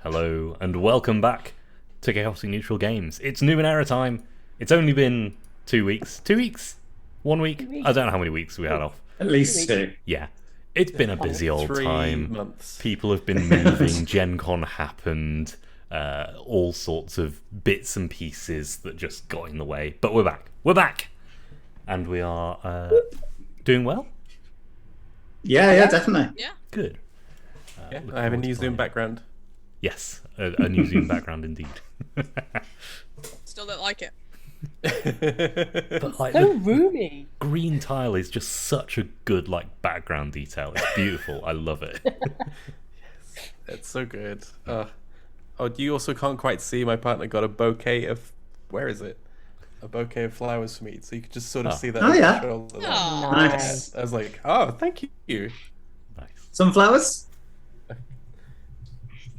Hello, and welcome back to Chaotic Neutral Games. It's Numenera time. It's only been 2 weeks. 2 weeks? 1 week? I don't know how many weeks we had off. At least 2. Yeah. It's been a busy old 3 time. months. People have been moving, Gen Con happened, all sorts of bits and pieces that just got in the way. But we're back. We're back! And we are doing well? Yeah, definitely. Yeah. Good. I have a New Zealand background. Yes, a New Zealand background indeed. Still don't like it. But like So the roomy. green tile is just such a good background detail. It's beautiful. I love it. It's so good. Oh, you also can't quite see. My partner got a bouquet of, where is it? A bouquet of flowers for me, so you could just sort of see that. Oh, over yeah. the shoulder. Aw. Nice. I was like, oh, thank you. Nice. Sunflowers?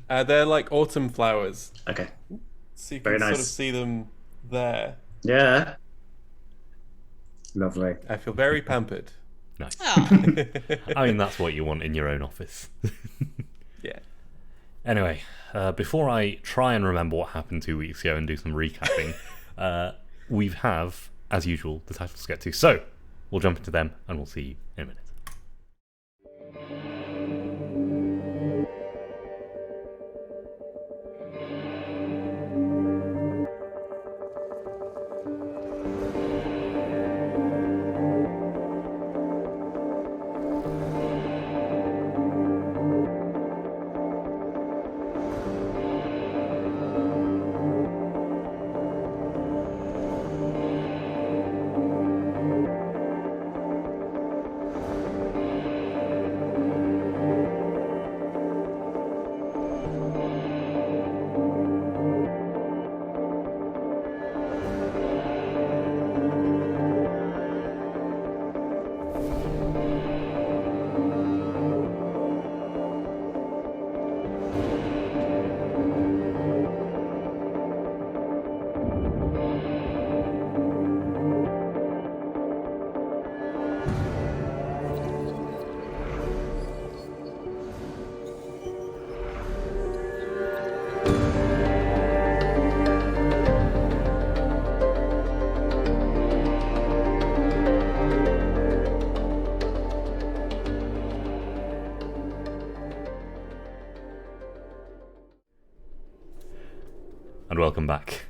They're like autumn flowers, Okay. so you Very can sort of nice. see them there. Yeah. Lovely. I feel very pampered. Nice. Oh. I mean, that's what you want in your own office. Yeah. Anyway, before I try and remember what happened 2 weeks ago and do some recapping, we have, as usual, the titles to get to. So, we'll jump into them and we'll see you in a minute. And welcome back.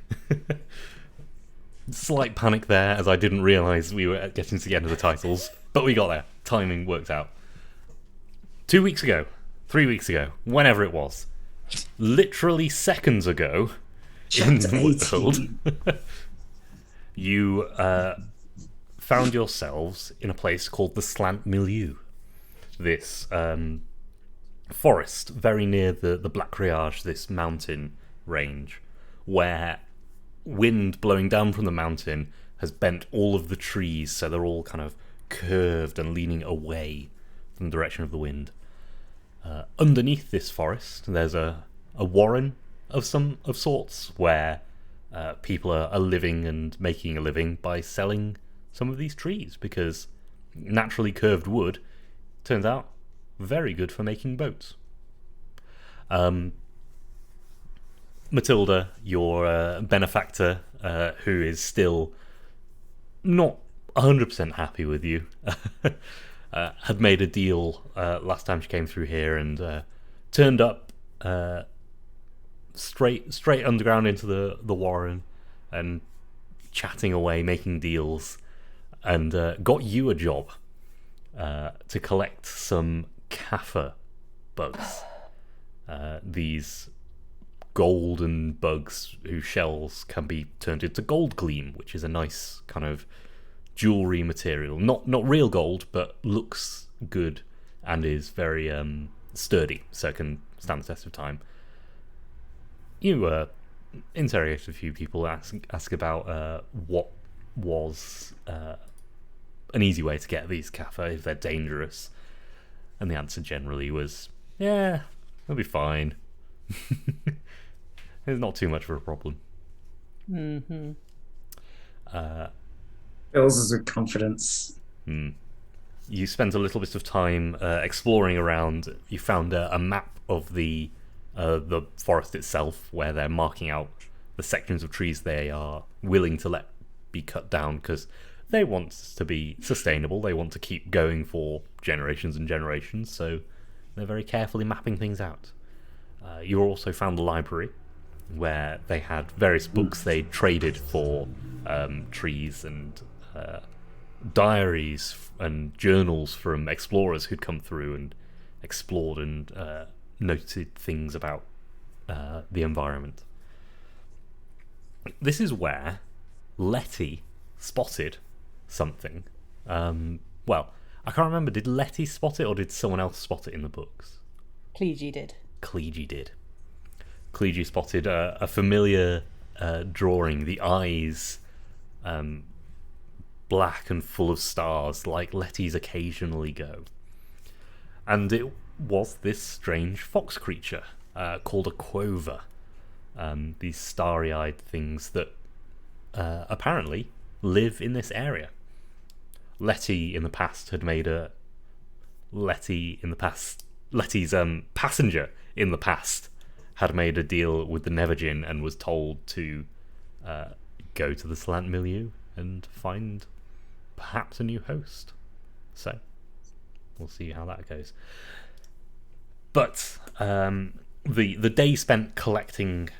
Slight panic there, as I didn't realise we were getting to the end of the titles, but we got there. Timing worked out. 2 weeks ago, 3 weeks ago, whenever it was, literally seconds ago, in Chapter the 18. world, you found yourselves in a place called the Slant Milieu. This forest very near the Black Riage, this mountain range, where wind blowing down from the mountain has bent all of the trees, so they're all kind of curved and leaning away from the direction of the wind. underneath this forest, there's a warren of sorts where people are living and making a living by selling some of these trees, because naturally curved wood turns out very good for making boats. Matilda, your benefactor, who is still not 100% happy with you, had made a deal last time she came through here and turned up straight underground into the warren and chatting away, making deals, and got you a job to collect some kaffir bugs. These golden bugs whose shells can be turned into gold gleam, which is a nice kind of jewelry material. Not real gold, but looks good and is very sturdy, so it can stand the test of time. You interrogated a few people, ask about what was an easy way to get these kaffir if they're dangerous, and the answer generally was, yeah, they'll be fine. It's not too much of a problem. Mm-hmm. Fills us with confidence. You spent a little bit of time exploring around. You found a map of the forest itself, where they're marking out the sections of trees they are willing to let be cut down, because they want to be sustainable. They want to keep going for generations and generations, so they're very carefully mapping things out. You also found the library, where they had various books they traded for trees, and diaries and journals from explorers who'd come through and explored and noted things about the environment. This is where Letty spotted something. Well, I can't remember, did Letty spot it or did someone else spot it in the books? Clegy did. Clegy did. Clegy spotted a familiar drawing, the eyes black and full of stars, like Letty's occasionally go. And it was this strange fox creature called a quover. These starry-eyed things that apparently live in this area. Letty in the past had made Letty's passenger in the past had made a deal with the Nevergin and was told to go to the Slant Milieu and find perhaps a new host. So we'll see how that goes. But the day spent collecting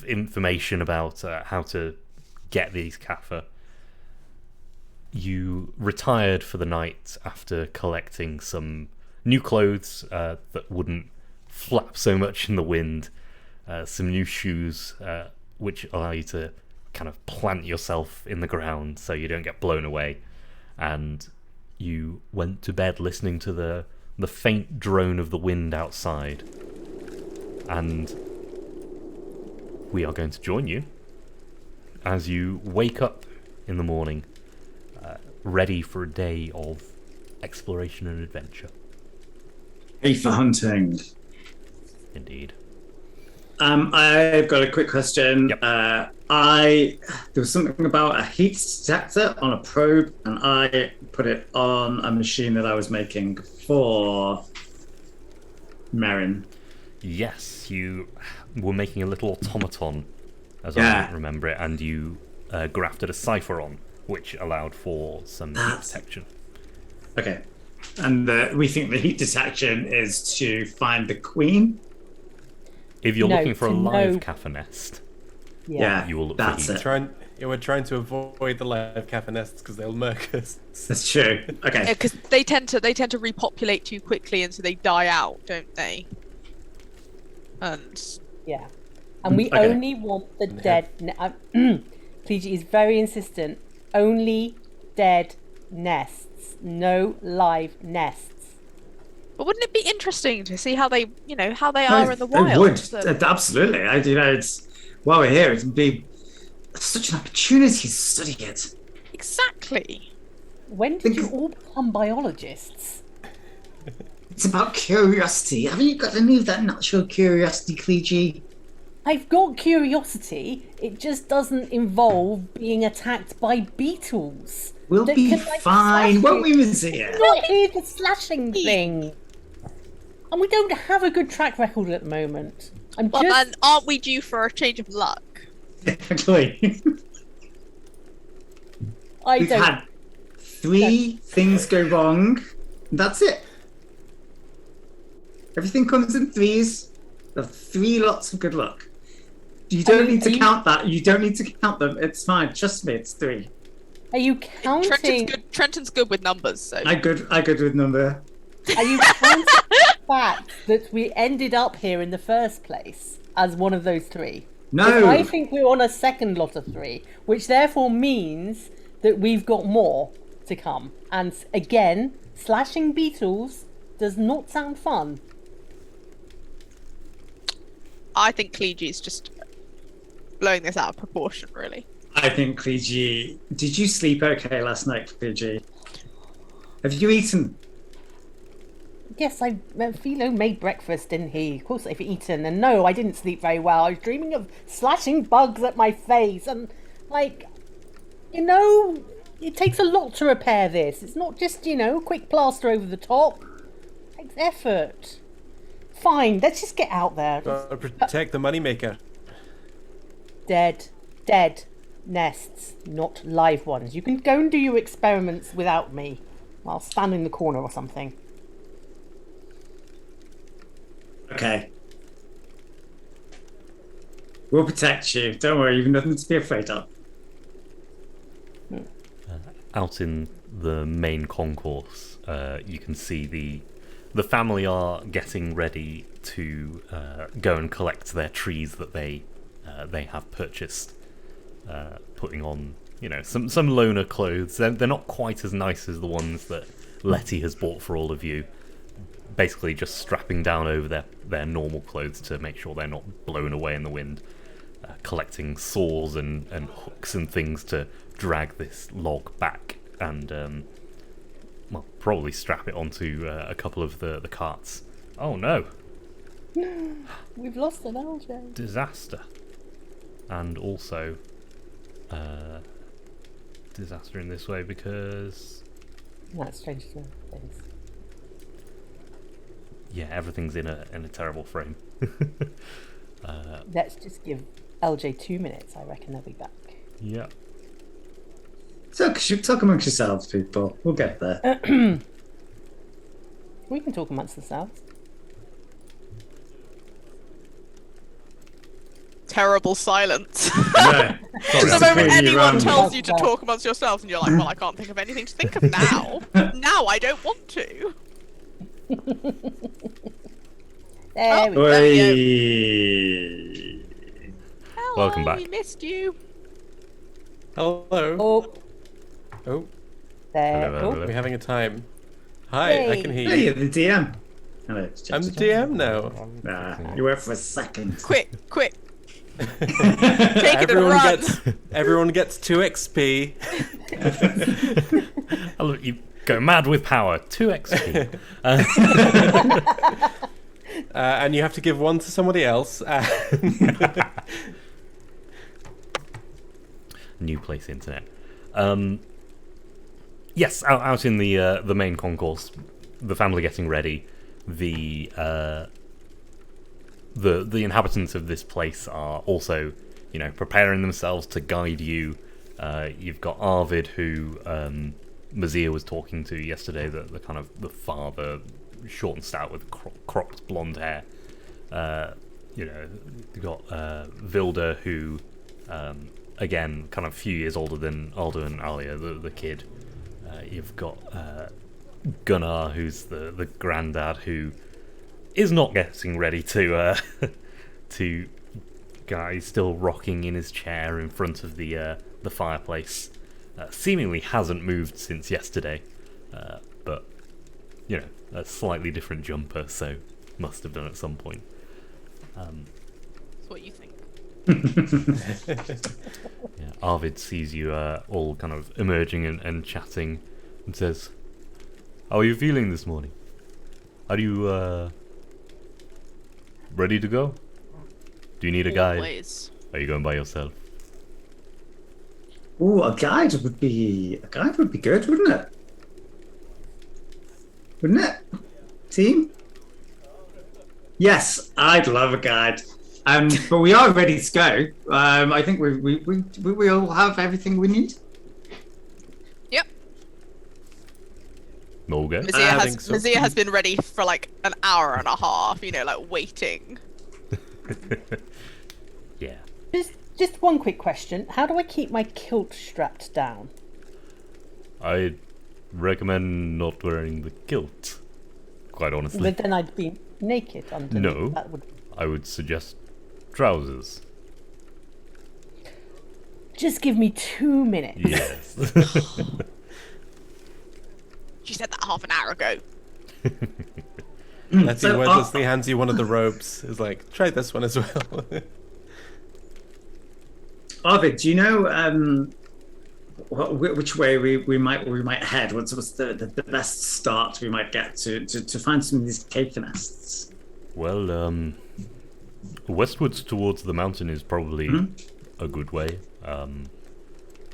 information about how to get these kaffir. You retired for the night after collecting some new clothes that wouldn't flap so much in the wind, some new shoes which allow you to kind of plant yourself in the ground so you don't get blown away, and you went to bed listening to the faint drone of the wind outside. And we are going to join you as you wake up in the morning, ready for a day of exploration and adventure. Hey, for hunting. Indeed. I've got a quick question. Yep. There was something about a heat detector on a probe, and I put it on a machine that I was making for Merrin. Yes, you were making a little automaton, as I remember it, and you grafted a cipher on, which allowed for some heat detection. Okay. And we think the heat detection is to find the queen. If you're looking for a live kaffir nest, you will look for heat. We're trying to avoid the live kaffir nests because they'll murk us. That's true. Okay. Because they tend to repopulate too quickly, and so they die out, don't they? And we only want the dead. Clegy is very insistent. Only dead nests, no live nests. But wouldn't it be interesting to see how they are in the wild? It would. Absolutely. It's while we're here, it would be such an opportunity to study it. Exactly. When did you all become biologists? It's about curiosity. Haven't you got any of that natural curiosity, Cleegee? I've got curiosity. It just doesn't involve being attacked by beetles. We'll that be can, like, fine, slash won't you. we, Mazia? I'm not here the slashing thing. And we don't have a good track record at the moment. Well, then, aren't we due for a change of luck? Exactly. We've don't. had 3 things go wrong. And that's it. Everything comes in 3s. There are 3 lots of good luck. You don't need to count that. You don't need to count them. It's fine. Trust me, it's 3. Are you counting? Trenton's good with numbers, so. I good with number. Are you counting the fact that we ended up here in the first place as one of those 3? No. I think we're on a second lot of 3, which therefore means that we've got more to come. And again, slashing beetles does not sound fun. I think Cleegee's just blowing this out of proportion, really. I think Cleegee. Did you sleep okay last night, Cleegee? Have you eaten? Yes, Philo made breakfast, didn't he? Of course I've eaten. And no, I didn't sleep very well. I was dreaming of slashing bugs at my face. And, like, it takes a lot to repair this. It's not just, quick plaster over the top. It takes effort. Fine, let's just get out there. Protect the moneymaker. Dead nests, not live ones. You can go and do your experiments without me. I'll stand in the corner or something. Okay. We'll protect you. Don't worry, you've nothing to be afraid of. Out in the main concourse, you can see the family are getting ready to go and collect their trees that they have purchased, putting on some loner clothes. They're not quite as nice as the ones that Letty has bought for all of you. Basically, just strapping down over their normal clothes to make sure they're not blown away in the wind. Collecting saws and hooks and things to drag this log back and probably strap it onto a couple of the carts. Oh no! We've lost an LJ. Disaster. And also disaster in this way because That's strange things. Yeah, everything's in a terrible frame. Let's just give LJ 2 minutes. I reckon they'll be back. Yeah. Talk amongst yourselves, people. We'll get there. We can talk amongst ourselves. Terrible silence. No. The moment anyone tells you. you to talk amongst yourselves and you're like, well, I can't think of anything to think of now. Now I don't want to. There we go. Oi. Hello, Welcome back. we missed you. Hello. Oh, Oh, there. Hello, hello. we're having a time. Hi, I can hear Hey, you. you're the DM. Hello, it's I'm the James. DM now. Nah, you were for a second. Quick. Take it and run. Everyone gets 2 XP. Oh, look, you go mad with power. 2 XP. And you have to give 1 to somebody else. New place internet. Yes, out in the main concourse, the family getting ready. The inhabitants of this place are also, preparing themselves to guide you. You've got Arvid, who Mazia was talking to yesterday, the kind of the father, short and stout with cropped blonde hair. You've got Vilda, who again, kind of a few years older than Aldo and Alia, the kid. You've got Gunnar, who's the granddad, who is not getting ready to he's still rocking in his chair in front of the fireplace. Seemingly hasn't moved since yesterday, but a slightly different jumper, so must have done at some point. That's what you think. Yeah, Arvid sees you all kind of emerging and chatting, and says, "How are you feeling this morning?" Are you ready to go? Do you need a guide? Always. Are you going by yourself? Ooh, a guide would be good, wouldn't it? Wouldn't it? Team? Yes, I'd love a guide. But we are ready to go. I think we all have everything we need. Yep. Okay. Mazia has been ready for like an hour and a half, like waiting. Yeah. Just one quick question. How do I keep my kilt strapped down? I'd recommend not wearing the kilt, quite honestly. But then I'd be naked underneath. No, That would... I would suggest trousers. Just give me 2 minutes. Yes. She said that half an hour ago. Letty So, wordlessly hands you one of the robes. Is like, try this one as well. Arvid, do you know which way we might head? What's the best start we might get to find some of these cave nests? Well, westwards towards the mountain is probably a good way.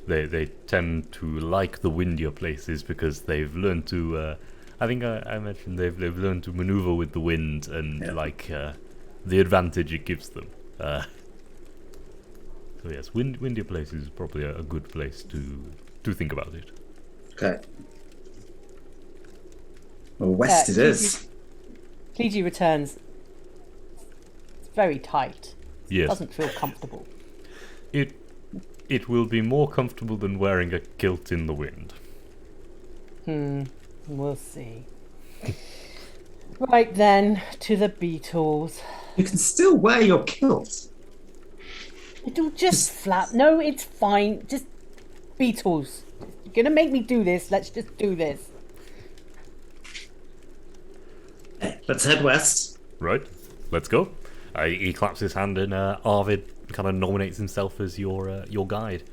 They tend to like the windier places because they've learned to. I think I mentioned they've learned to maneuver with the wind and the advantage it gives them. So yes, windier places is probably a good place to think about it. Okay. Well, west it is. Clegy returns. It's very tight. Yes. Doesn't feel comfortable. It will be more comfortable than wearing a kilt in the wind. We'll see. Right then, to the beetles. You can still wear your kilt. It'll just flap. No, it's fine. Just beetles. You're gonna make me do this. Let's just do this. Let's head west. Right, let's go. He claps his hand and Arvid kind of nominates himself as your guide,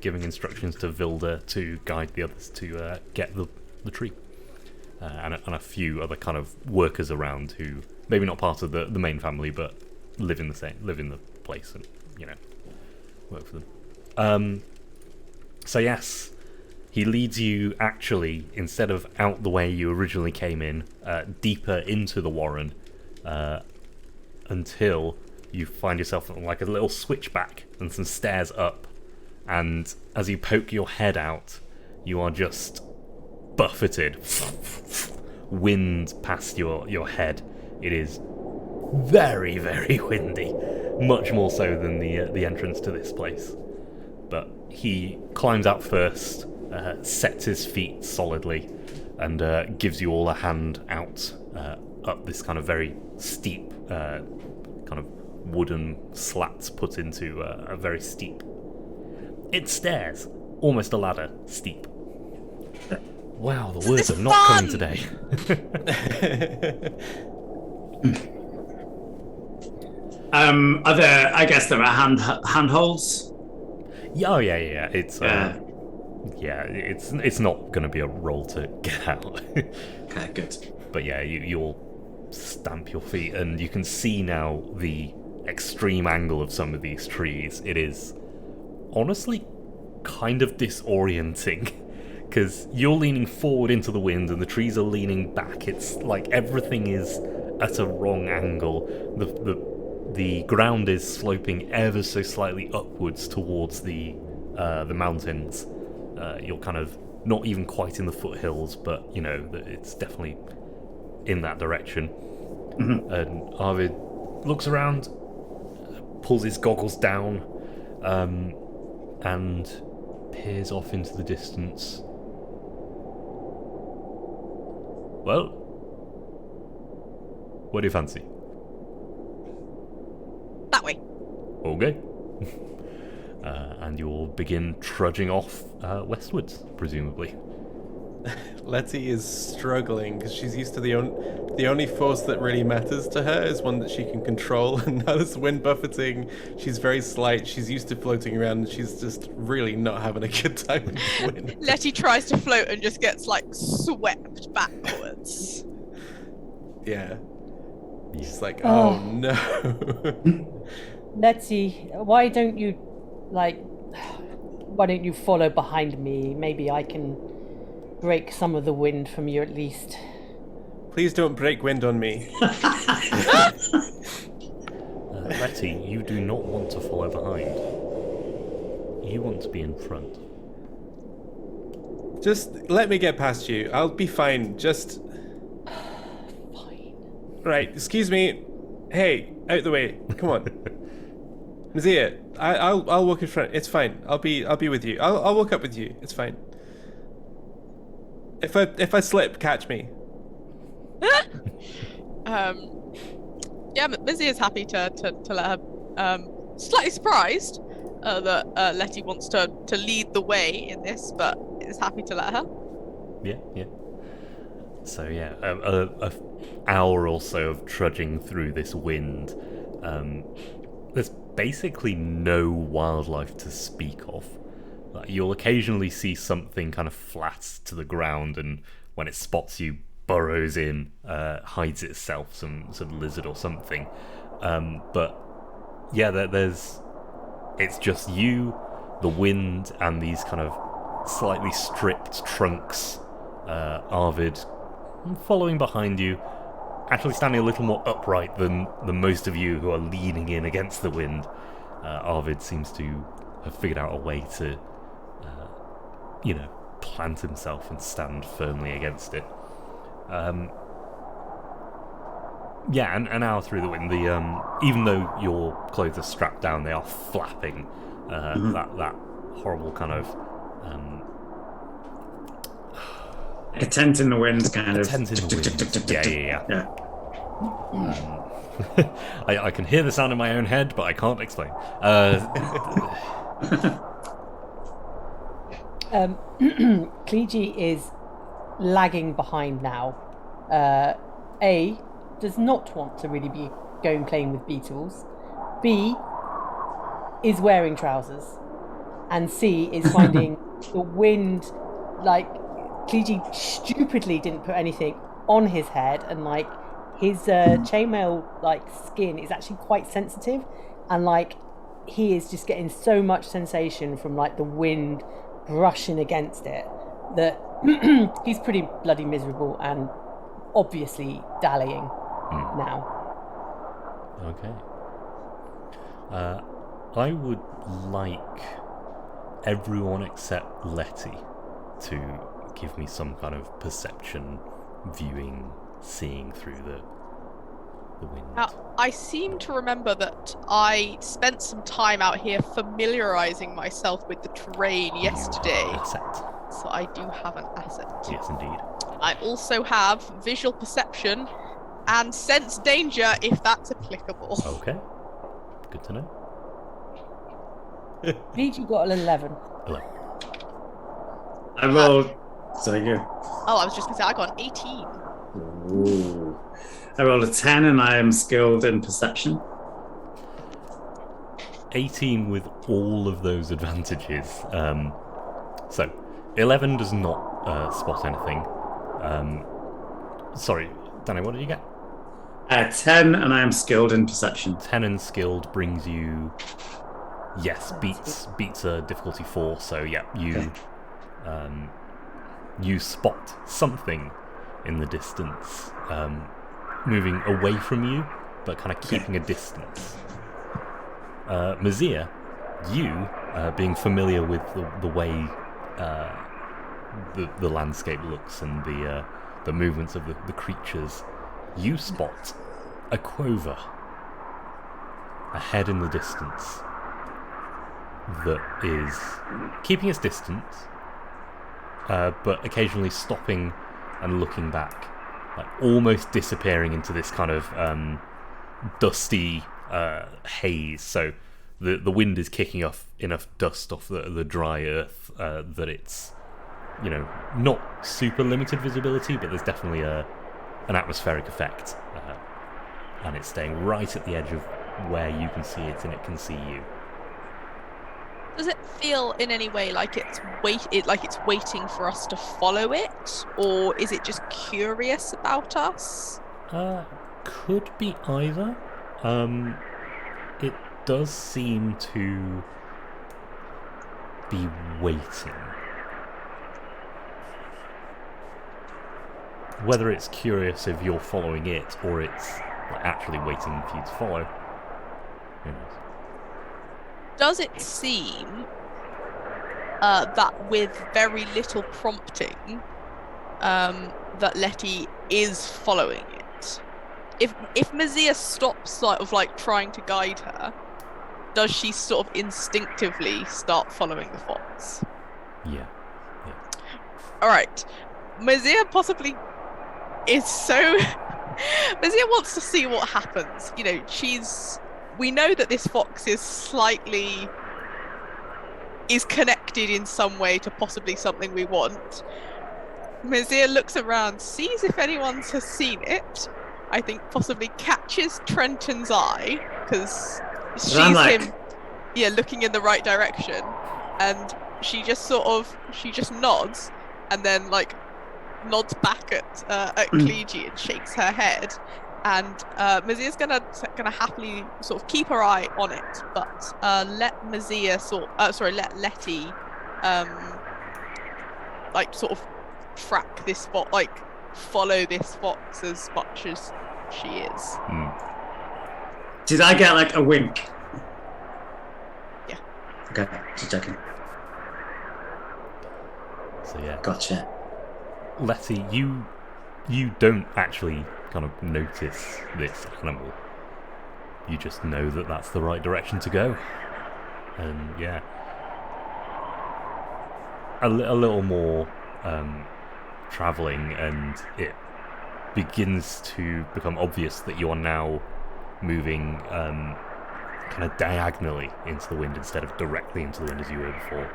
giving instructions to Vilda to guide the others to get the tree, and a few other kind of workers around who maybe not part of the main family but live in the place and work for them. So yes, he leads you actually, instead of out the way you originally came in, deeper into the warren, until you find yourself on like a little switchback and some stairs up, and as you poke your head out, you are just buffeted, wind past your head. It is very, very windy, much more so than the entrance to this place. But he climbs out first, sets his feet solidly, and gives you all a hand out up this kind of very steep kind of wooden slats put into a very steep. It's stairs, almost a ladder, steep. Wow, the words are not coming today. I guess there are handholds. Oh yeah. It's it's not going to be a roll to get out. Okay, good. But yeah, you'll stamp your feet, and you can see now the extreme angle of some of these trees. It is honestly kind of disorienting because you're leaning forward into the wind and the trees are leaning back. It's like everything is at a wrong angle. The ground is sloping ever so slightly upwards towards the mountains. You're kind of not even quite in the foothills, but it's definitely in that direction. Mm-hmm. And Arvid looks around, pulls his goggles down, and peers off into the distance. Well, what do you fancy? That way. Okay. And you'll begin trudging off westwards, presumably. Letty is struggling because she's used to the only force that really matters to her is one that she can control, and now this wind buffeting, she's very slight, she's used to floating around, and she's just really not having a good time in the wind. Letty tries to float and just gets like swept backwards. Yeah. Yeah. She's like, oh no. Letty, why don't you follow behind me? Maybe I can break some of the wind from you at least. Please don't break wind on me. Letty, you do not want to follow behind. You want to be in front. Just let me get past you. I'll be fine. Just... Fine. Right, excuse me. Hey, out the way. Come on. Mazia, I'll walk in front. It's fine. I'll be with you. I'll walk up with you. It's fine. If I slip, catch me. Yeah, Mizzy is happy to let her. Slightly surprised that Letty wants to lead the way in this, but is happy to let her. Yeah. So yeah, a hour or so of trudging through this wind. There's basically no wildlife to speak of. Like, you'll occasionally see something kind of flat to the ground, and when it spots you, burrows in, hides itself, some lizard or something. But yeah, it's just you, the wind, and these kind of slightly stripped trunks. Arvid following behind you, actually standing a little more upright than most of you who are leaning in against the wind. Arvid seems to have figured out a way to, plant himself and stand firmly against it. Yeah, an hour through the wind, even though your clothes are strapped down, they are flapping. That horrible kind of... a tent in the wind, kind of. tent in the wind. Yeah. Yeah. I can hear the sound in my own head, but I can't explain. Kliji is lagging behind now. A, does not want to really be going playing with beetles. B, is wearing trousers. And C, is finding the wind, Kliji stupidly didn't put anything on his head, and his chainmail skin is actually quite sensitive, and he is just getting so much sensation from the wind brushing against it that he's pretty bloody miserable and obviously dallying now. Okay. I would like everyone except Letty to give me some kind of perception, viewing, seeing through the wind. Now, I seem to remember that I spent some time out here familiarizing myself with the terrain yesterday. Asset. So I do have an asset. Yes, indeed. I also have visual perception and sense danger if that's applicable. Okay. Good to know. Kliji got an 11. Hello. I rolled. Sorry, go. Oh, I was just going to say, I got an 18. Ooh. I rolled a 10 and I am skilled in perception. 18 with all of those advantages. So, 11 does not spot anything. Sorry, Danny, what did you get? 10 and I am skilled in perception. 10 and skilled brings you... Yes, beats a difficulty 4, so yeah, you spot something in the distance, moving away from you, but kind of keeping a distance. Mazia, you, being familiar with the way the landscape looks and the movements of the creatures, you spot a quover ahead in the distance that is keeping its distance, but occasionally stopping and looking back, almost disappearing into this kind of dusty haze. So the wind is kicking off enough dust off the dry earth that it's, not super limited visibility, but there's definitely an atmospheric effect, and it's staying right at the edge of where you can see it and it can see you. Does it feel in any way like it's waiting for us to follow it, or is it just curious about us? Could be either. It does seem to be waiting. Whether it's curious if you're following it or it's like, actually waiting for you to follow. Who knows? Does it seem that with very little prompting, that Letty is following it? If Mazia stops sort of like trying to guide her, does she sort of instinctively start following the fox? Yeah. Alright. Mazia possibly is so Mazia wants to see what happens. You know, we know that this fox is connected in some way to possibly something we want. Mazia looks around, sees if anyone has seen it. I think possibly catches Trenton's eye because she's him, looking in the right direction, and she just nods, and then like nods back at Clegy and shakes her head. And Mazia's gonna happily sort of keep her eye on it, but let Letty like sort of track this fox, like follow this fox as much as she is. Did I get like a wink? Yeah. Okay, just checking. So yeah. Gotcha. Letty, you don't actually kind of notice this animal. You just know that that's the right direction to go. And yeah. A little more travelling, and it begins to become obvious that you are now moving kind of diagonally into the wind instead of directly into the wind as you were before.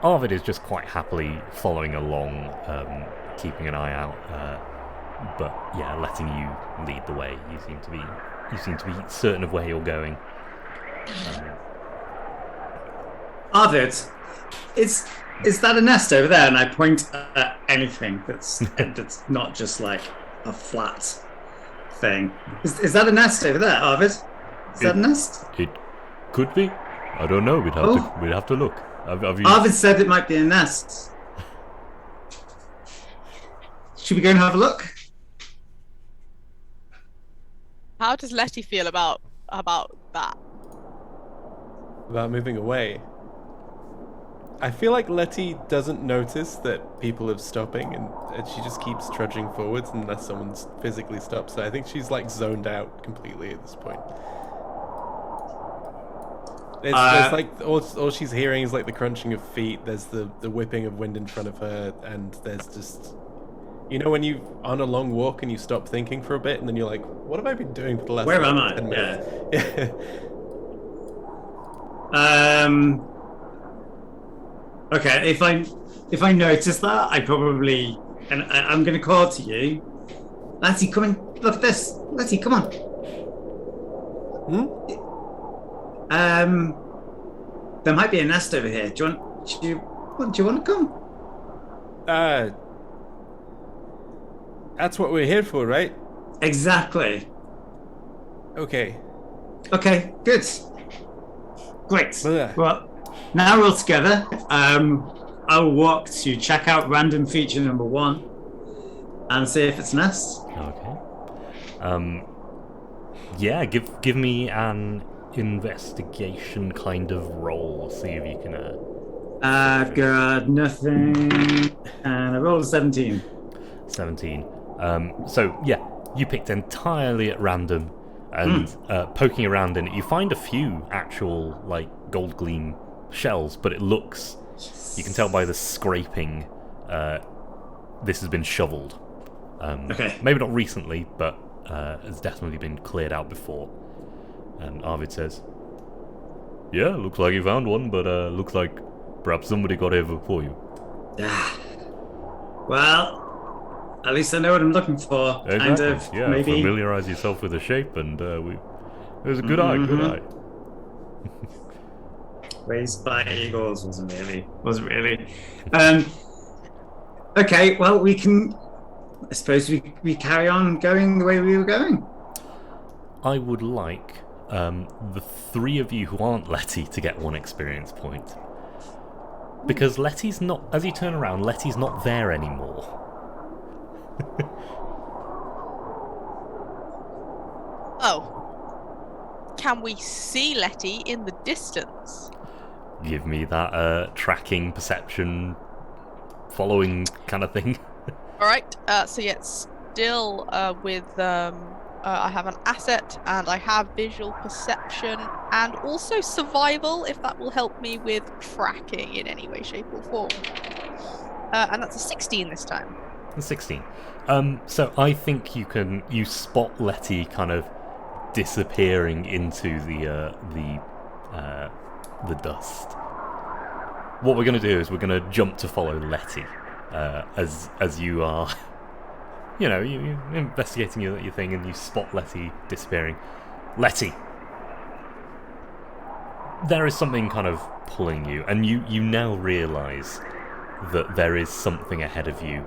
Arvid is just quite happily following along, keeping an eye out, but yeah, letting you lead the way. You seem to be certain of where you're going. Arvid, is that a nest over there? And I point at anything that's not just like a flat thing. Is that a nest over there, Arvid? Is that a nest? It could be. I don't know. We'd have to look. Arvid said it might be a nest. Should we go and have a look? How does Letty feel about that? About moving away. I feel like Letty doesn't notice that people are stopping, and she just keeps trudging forwards unless someone physically stops her. I think she's like zoned out completely at this point. There's like all she's hearing is like the crunching of feet. There's the whipping of wind in front of her, and there's just, you know, when you on a long walk and you stop thinking for a bit, and then you're like, what have I been doing for the last? Where am I? 10 minutes? Yeah. Okay, if I notice that, I probably, and I'm going to call to you. Letty, come and look at this. Letty, come on. There might be a nest over here. Do you want to come? That's what we're here for, right? Exactly. Okay. Okay, good. Great. Yeah. Well, now we're all together. I'll walk to check out random feature number 1 and see if it's nest. Okay. Yeah, give me an investigation kind of roll. See if you can. I've got nothing, and I rolled a 17. 17. So yeah, you picked entirely at random, and poking around in it, you find a few actual like gold gleam shells, but it looks, you can tell by the scraping, this has been shoveled. Okay. Maybe not recently, but has definitely been cleared out before. And Arvid says, yeah, looks like you found one, but looks like perhaps somebody got here before you. Well, at least I know what I'm looking for. Exactly. Kind of, yeah, maybe. Familiarize yourself with the shape, and it was a good eye, good eye. Raised by eagles wasn't really. Okay, well, we can I suppose we carry on going the way we were going. I would like the three of you who aren't Letty to get 1 experience point. Because Letty's not... As you turn around, Letty's not there anymore. Oh. Can we see Letty in the distance? Give me that tracking, perception, following kind of thing. Alright, so yeah, still with... I have an asset, and I have visual perception, and also survival, if that will help me with tracking in any way, shape, or form. And that's a 16 this time. 16. So I think you spot Letty kind of disappearing into the dust. What we're going to do is we're going to jump to follow Letty as you are. You're investigating your thing, and you spot Letty disappearing. Letty! There is something kind of pulling you, and you now realise that there is something ahead of you.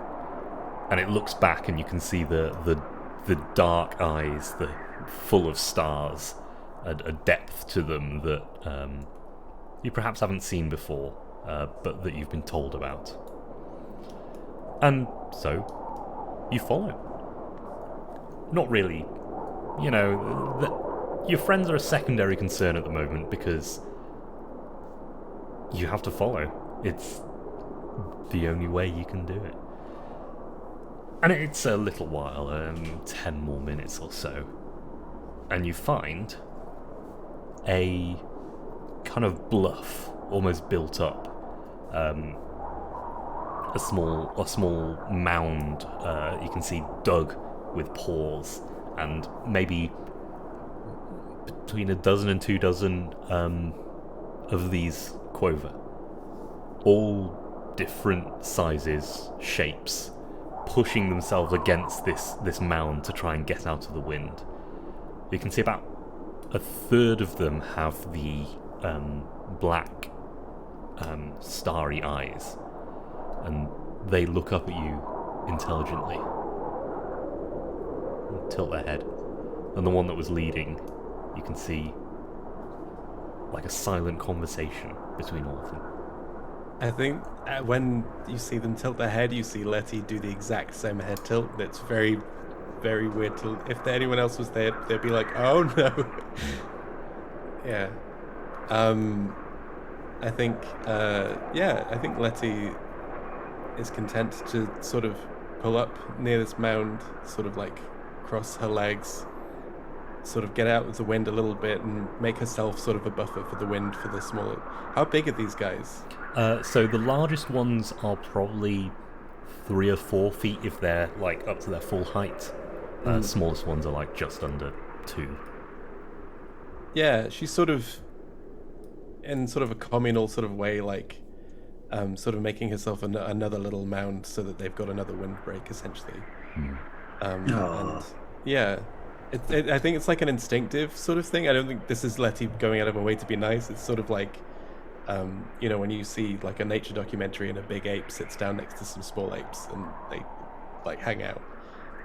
And it looks back, and you can see the dark eyes, full of stars, a depth to them that you perhaps haven't seen before, but that you've been told about. And so... you follow. Not really. Your friends are a secondary concern at the moment because you have to follow. It's the only way you can do it. And it's a little while, 10 more minutes or so. And you find a kind of bluff, almost built up. A small mound you can see dug with paws, and maybe between a dozen and 2 dozen of these quover, all different sizes, shapes, pushing themselves against this mound to try and get out of the wind. You can see about a third of them have the black starry eyes, and they look up at you intelligently. Tilt their head. And the one that was leading, you can see like a silent conversation between all of them. I think when you see them tilt their head, you see Letty do the exact same head tilt. It's very, very weird. If anyone else was there, they'd be like, "Oh no!" Yeah. I think Letty is content to sort of pull up near this mound, sort of like cross her legs, sort of get out of the wind a little bit, and make herself sort of a buffer for the wind for the smaller. How big are these guys? So the largest ones are probably 3 or 4 feet if they're like up to their full height. Smallest ones are like just under 2. Yeah, she's sort of in sort of a communal sort of way, like sort of making herself another little mound so that they've got another windbreak essentially. And yeah, I think it's like an instinctive sort of thing. I don't think this is Letty going out of her way to be nice. It's sort of like when you see like a nature documentary and a big ape sits down next to some small apes and they like hang out.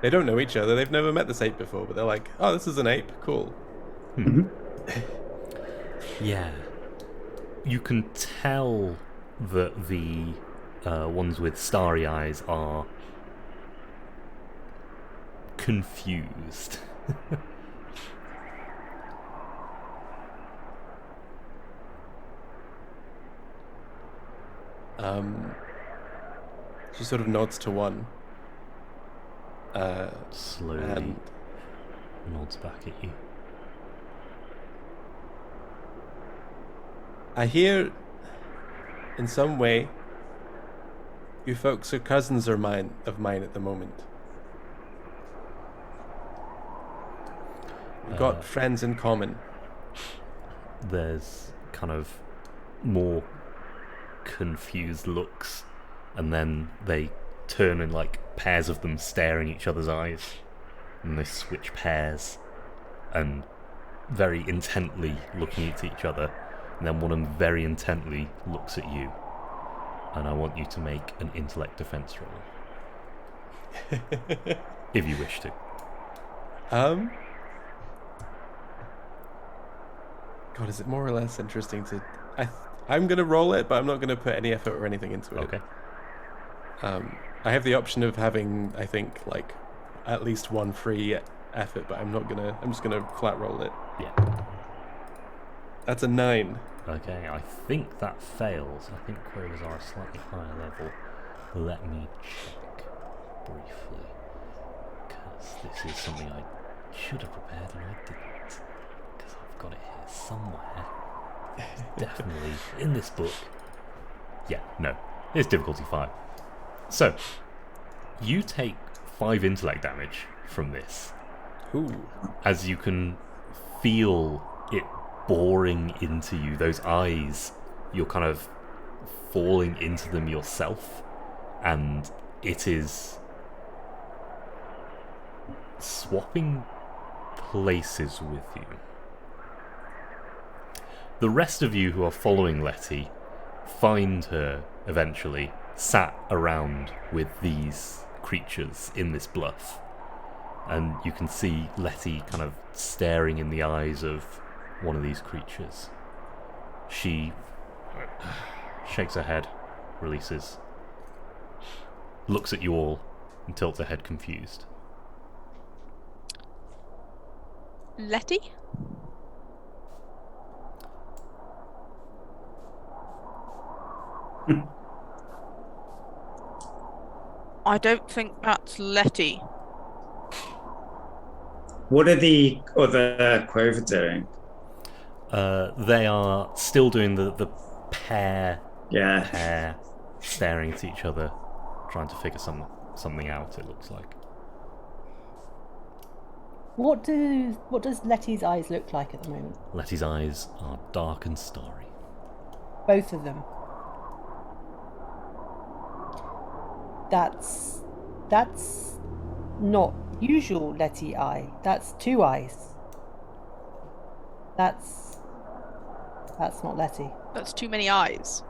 They don't know each other. They've never met this ape before, but they're like, "Oh, this is an ape. Cool." Yeah. You can tell that the ones with starry eyes are confused. She sort of nods to one. Slowly and nods back at you. I hear, in some way, you folks are cousins of mine at the moment. We've got friends in common. There's kind of more confused looks, and then they turn and like pairs of them staring each other's eyes, and they switch pairs and very intently looking at each other, and then one of them very intently looks at you, and I want you to make an intellect defense roll. if you wish to. God, is it more or less interesting to... I'm going to roll it, but I'm not going to put any effort or anything into it. Okay. I have the option of having, I think, like, at least one free effort, but I'm just going to flat roll it. Yeah. That's a 9. Okay, I think that fails. I think quavers are a slightly higher level. Let me check briefly, because this is something I should have prepared and I didn't, because I've got it here somewhere. It's definitely in this book. Yeah, no, it's difficulty 5. So, you take 5 intellect damage from this, Ooh. as you can feel it boring into you. Those eyes, you're kind of falling into them yourself, and it is swapping places with you. The rest of you who are following Letty find her eventually sat around with these creatures in this bluff, and you can see Letty kind of staring in the eyes of one of these creatures. She shakes her head, releases, looks at you all, and tilts her head confused. Letty? I don't think that's Letty. What are the other Quover doing? They are still doing the pair Yeah. staring at each other, trying to figure something out, it looks like. What does Letty's eyes look like at the moment? Letty's eyes are dark and starry. Both of them. That's not usual Letty eye. That's 2 eyes. That's not Letty. That's too many eyes.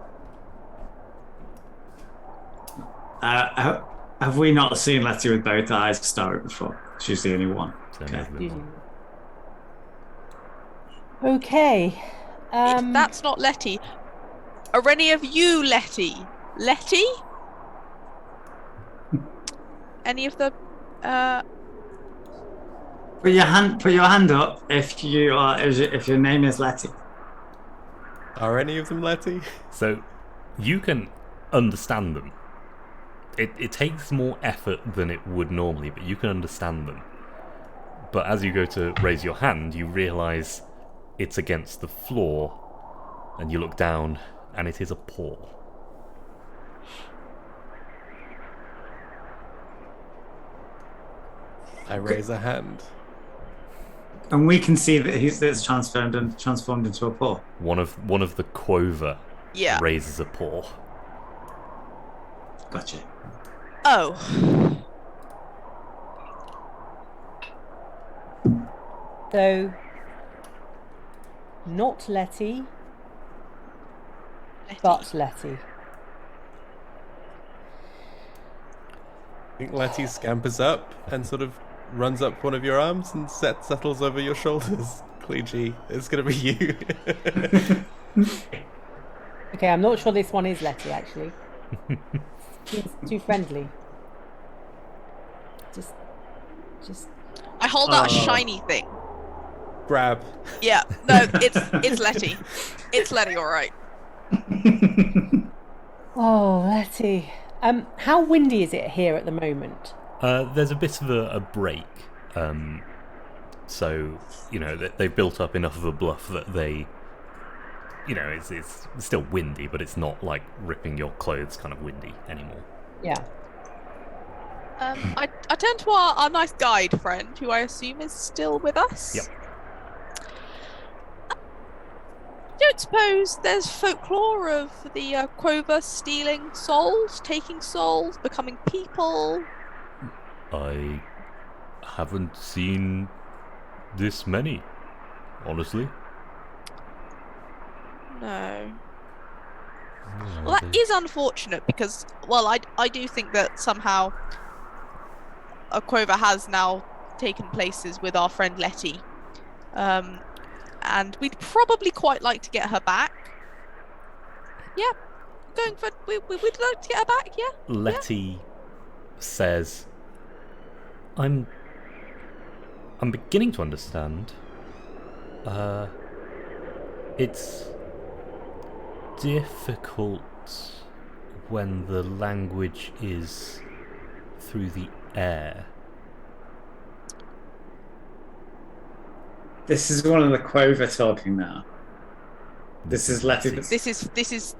Have we not seen Letty with both eyes started before? She's the only one. So Okay. maybe one. Okay. If that's not Letty, are any of you Letty? Letty? Any of the Put your hand up if your name is Letty. Are any of them Letty? So you can understand them. It takes more effort than it would normally, but you can understand them. But as you go to raise your hand, you realise it's against the floor, and you look down, and it is a paw. I raise a hand. And we can see that it's transformed into a paw. One of the Quover yeah. raises a paw. Gotcha. Oh. So, not Letty, but Letty. I think Letty scampers up and sort of runs up one of your arms and settles over your shoulders. Cleegee, it's going to be you. Okay, I'm not sure this one is Letty, actually. Seems too friendly. Just. I hold out a shiny thing. Grab. Yeah, no, it's Letty. It's Letty, all right. Oh, Letty. How windy is it here at the moment? There's a bit of a break. So, they've built up enough of a bluff that they... it's still windy, but it's not like ripping your clothes kind of windy anymore. Yeah. I turn to our nice guide friend, who I assume is still with us. Yep. I don't suppose there's folklore of the Quover stealing souls, taking souls, becoming people? I haven't seen this many, honestly. No. Well, that is unfortunate because, well, I do think that somehow Quover has now taken places with our friend Letty. And we'd probably quite like to get her back. Yeah, we'd like to get her back, yeah? Letty says, I'm beginning to understand. It's difficult when the language is through the air. This is one of the Quover talking now. This is Letty. This is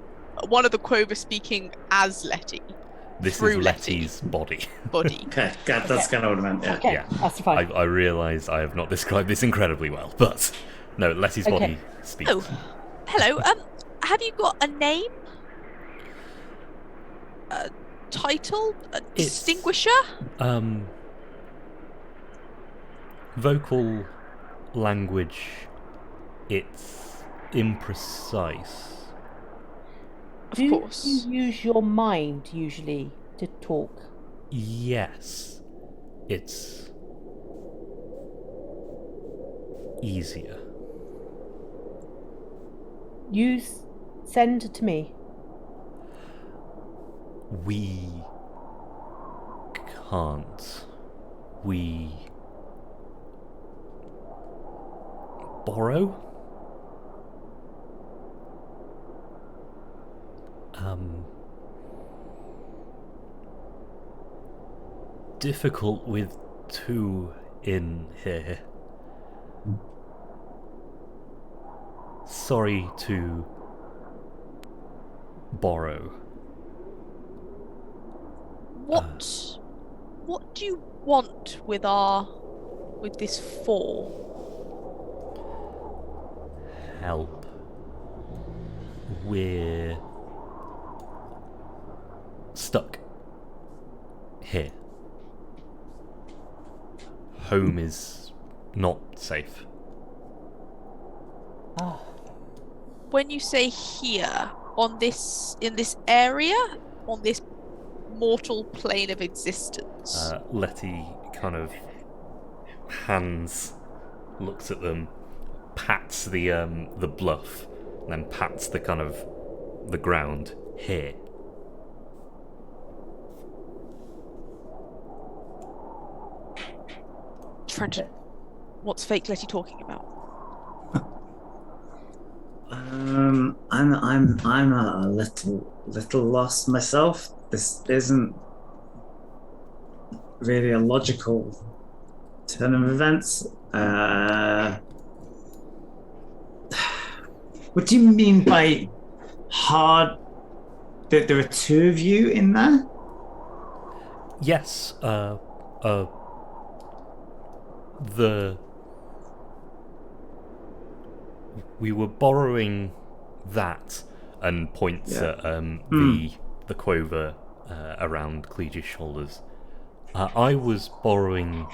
one of the Quover speaking as Letty. This through is Letty's body. Okay, that's kind of what I meant. Yeah. Okay, Yeah. that's fine. I realise I have not described this incredibly well, but no, Letty's body speaks. Oh, hello. Have you got a name? A title? A distinguisher? Vocal language, it's imprecise. Of course. Do you use your mind usually to talk? Yes, it's easier. Send to me. We can't. We borrow? Difficult with two in here. Sorry to borrow. What do you want with this four? Help. We're stuck here. Home is not safe. Ah, When you say here, in this area, on this mortal plane of existence. Letty kind of looks at them, pats the bluff, and then pats the kind of the ground here. Trenton, what's fake Letty talking about? I'm a little lost myself. This isn't really a logical turn of events. What do you mean by hard? That there are two of you in there? Yes, we were borrowing that, and points at the quover around Clege's shoulders. I was borrowing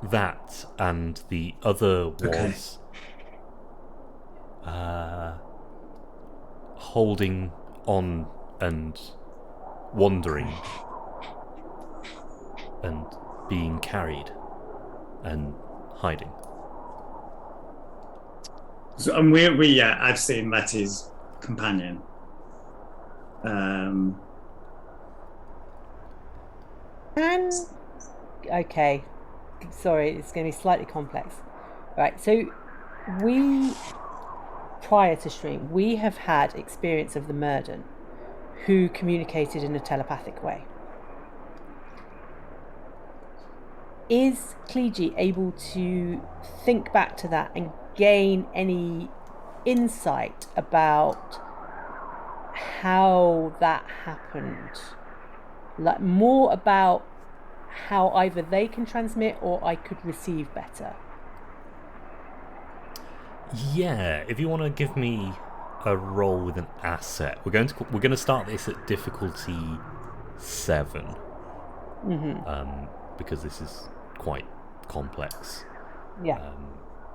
that, and the other was holding on and wandering and being carried and hiding. So, and I've seen Letty's companion. Okay. Sorry, it's going to be slightly complex. Right, so prior to stream, we have had experience of the Murden, who communicated in a telepathic way. Is Clege able to think back to that and gain any insight about how that happened? Like, more about how either they can transmit or I could receive better. Yeah, if you want to give me a roll with an asset, we're going to start this at difficulty 7, because this is quite complex. Yeah.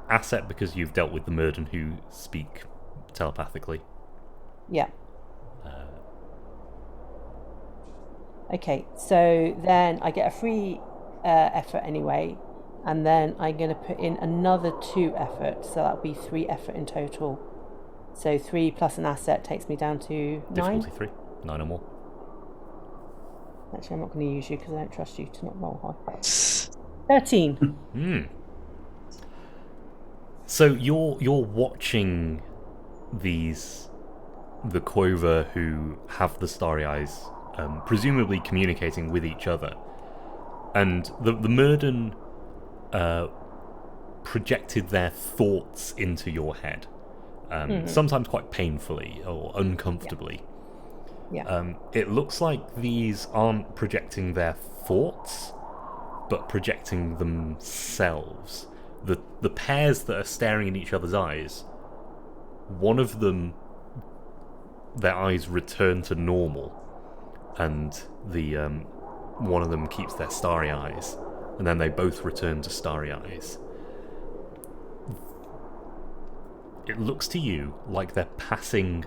Asset because you've dealt with the Murden who speak telepathically. Yeah. Okay, so then I get a free effort anyway, and then I'm going to put in another 2 effort, so that'll be 3 effort in total. So 3 plus an asset takes me down to 9. Difficulty 3, 9 or more. Actually, I'm not going to use you because I don't trust you to not roll high. 13. So you're watching the Quover who have the starry eyes, presumably communicating with each other, and the Murden projected their thoughts into your head, sometimes quite painfully or uncomfortably. Yeah. It looks like these aren't projecting their thoughts, but projecting themselves. The pairs that are staring in each other's eyes, one of them, their eyes return to normal, and the one of them keeps their starry eyes, and then they both return to starry eyes. It looks to you like they're passing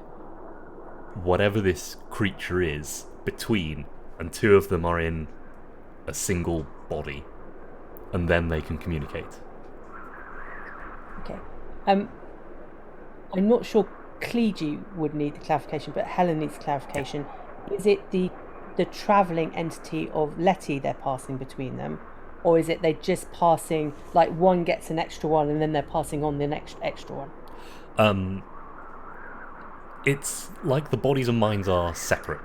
whatever this creature is between, and 2 of them are in a single body, and then they can communicate. Okay. I'm not sure Clegy would need the clarification, but Helen needs clarification. Is it the travelling entity of Letty they're passing between them, or is it they're just passing, like one gets an extra one and then they're passing on the next extra one? It's like the bodies and minds are separate.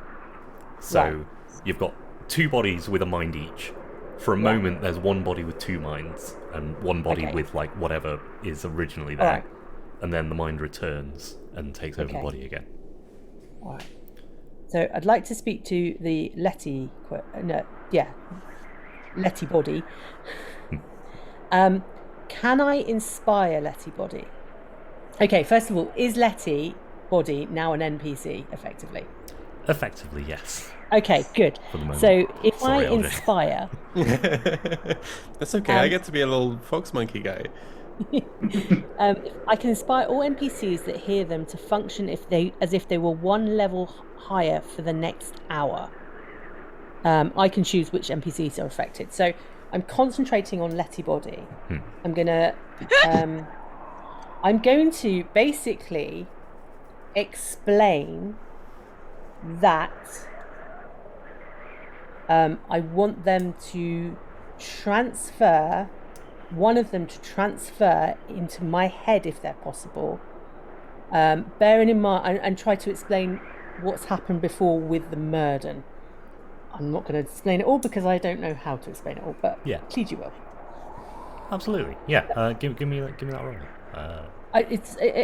So Right. you've got 2 bodies with a mind each. For a moment, there's 1 body with 2 minds, and 1 body Okay. with like whatever is originally there. Alright. And then the mind returns and takes over the Okay. body again. All right. So I'd like to speak to the Letty body. Can I inspire Letty body? Okay, first of all, is Letty body now an NPC, effectively? Effectively, yes. Okay, good. For the moment. So if Sorry, I LJ. inspire, That's okay. I get to be a little fox monkey guy. I can inspire all NPCs that hear them to function as if they were 1 level higher for the next hour. I can choose which NPCs are affected. So I'm concentrating on Letty body. I'm going to basically explain that I want them to transfer, one of them to transfer into my head if they're possible, bearing in mind, and try to explain what's happened before with the Murden. I'm not going to explain it all because I don't know how to explain it all, but Yeah. Clegy will. Absolutely, yeah. Give me that roll.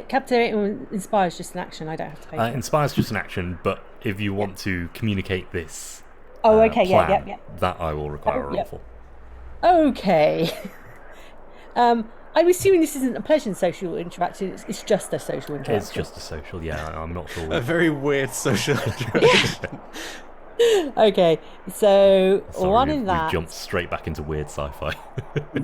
Captivating and inspires just an action. I don't have to pay for it. Inspires just an action, but if you want to communicate this Okay, plan, yeah. that I will require a roll yeah. for. Okay. I'm assuming this isn't a pleasant social interaction. It's just a social interaction. It's just a social, yeah. I'm not sure. A very weird social interaction. Okay, so Sorry, one we've in that. jumped straight back into weird sci-fi.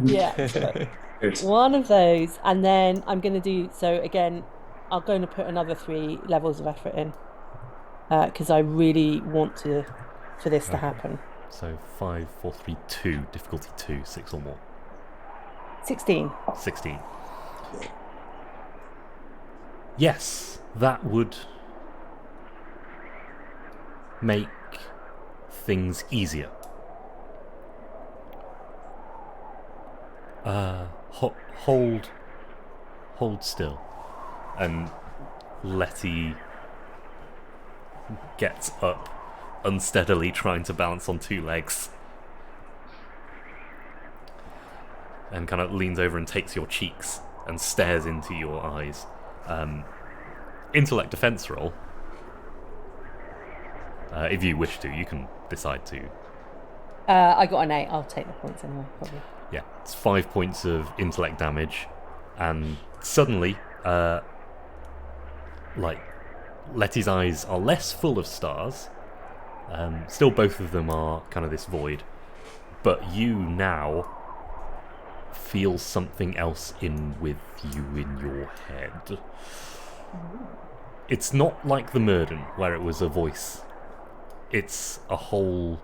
Yeah. Good. One of those, and then I'm going to do so again. I'm going to put another 3 levels of effort in because I really want for this to happen. So 5, 4, 3, 2, difficulty 2, 6 or more. 16. 16. Yes, that would make things easier. Hold still. And Letty gets up, unsteadily trying to balance on 2 legs. And kind of leans over and takes your cheeks and stares into your eyes. Intellect defense roll. If you wish to, you can decide to. I got an 8. I'll take the points anyway, probably. Yeah, it's 5 points of intellect damage, and suddenly, Letty's eyes are less full of stars. Still, both of them are kind of this void, but you now feel something else with you in your head. It's not like the Murden, where it was a voice. It's a whole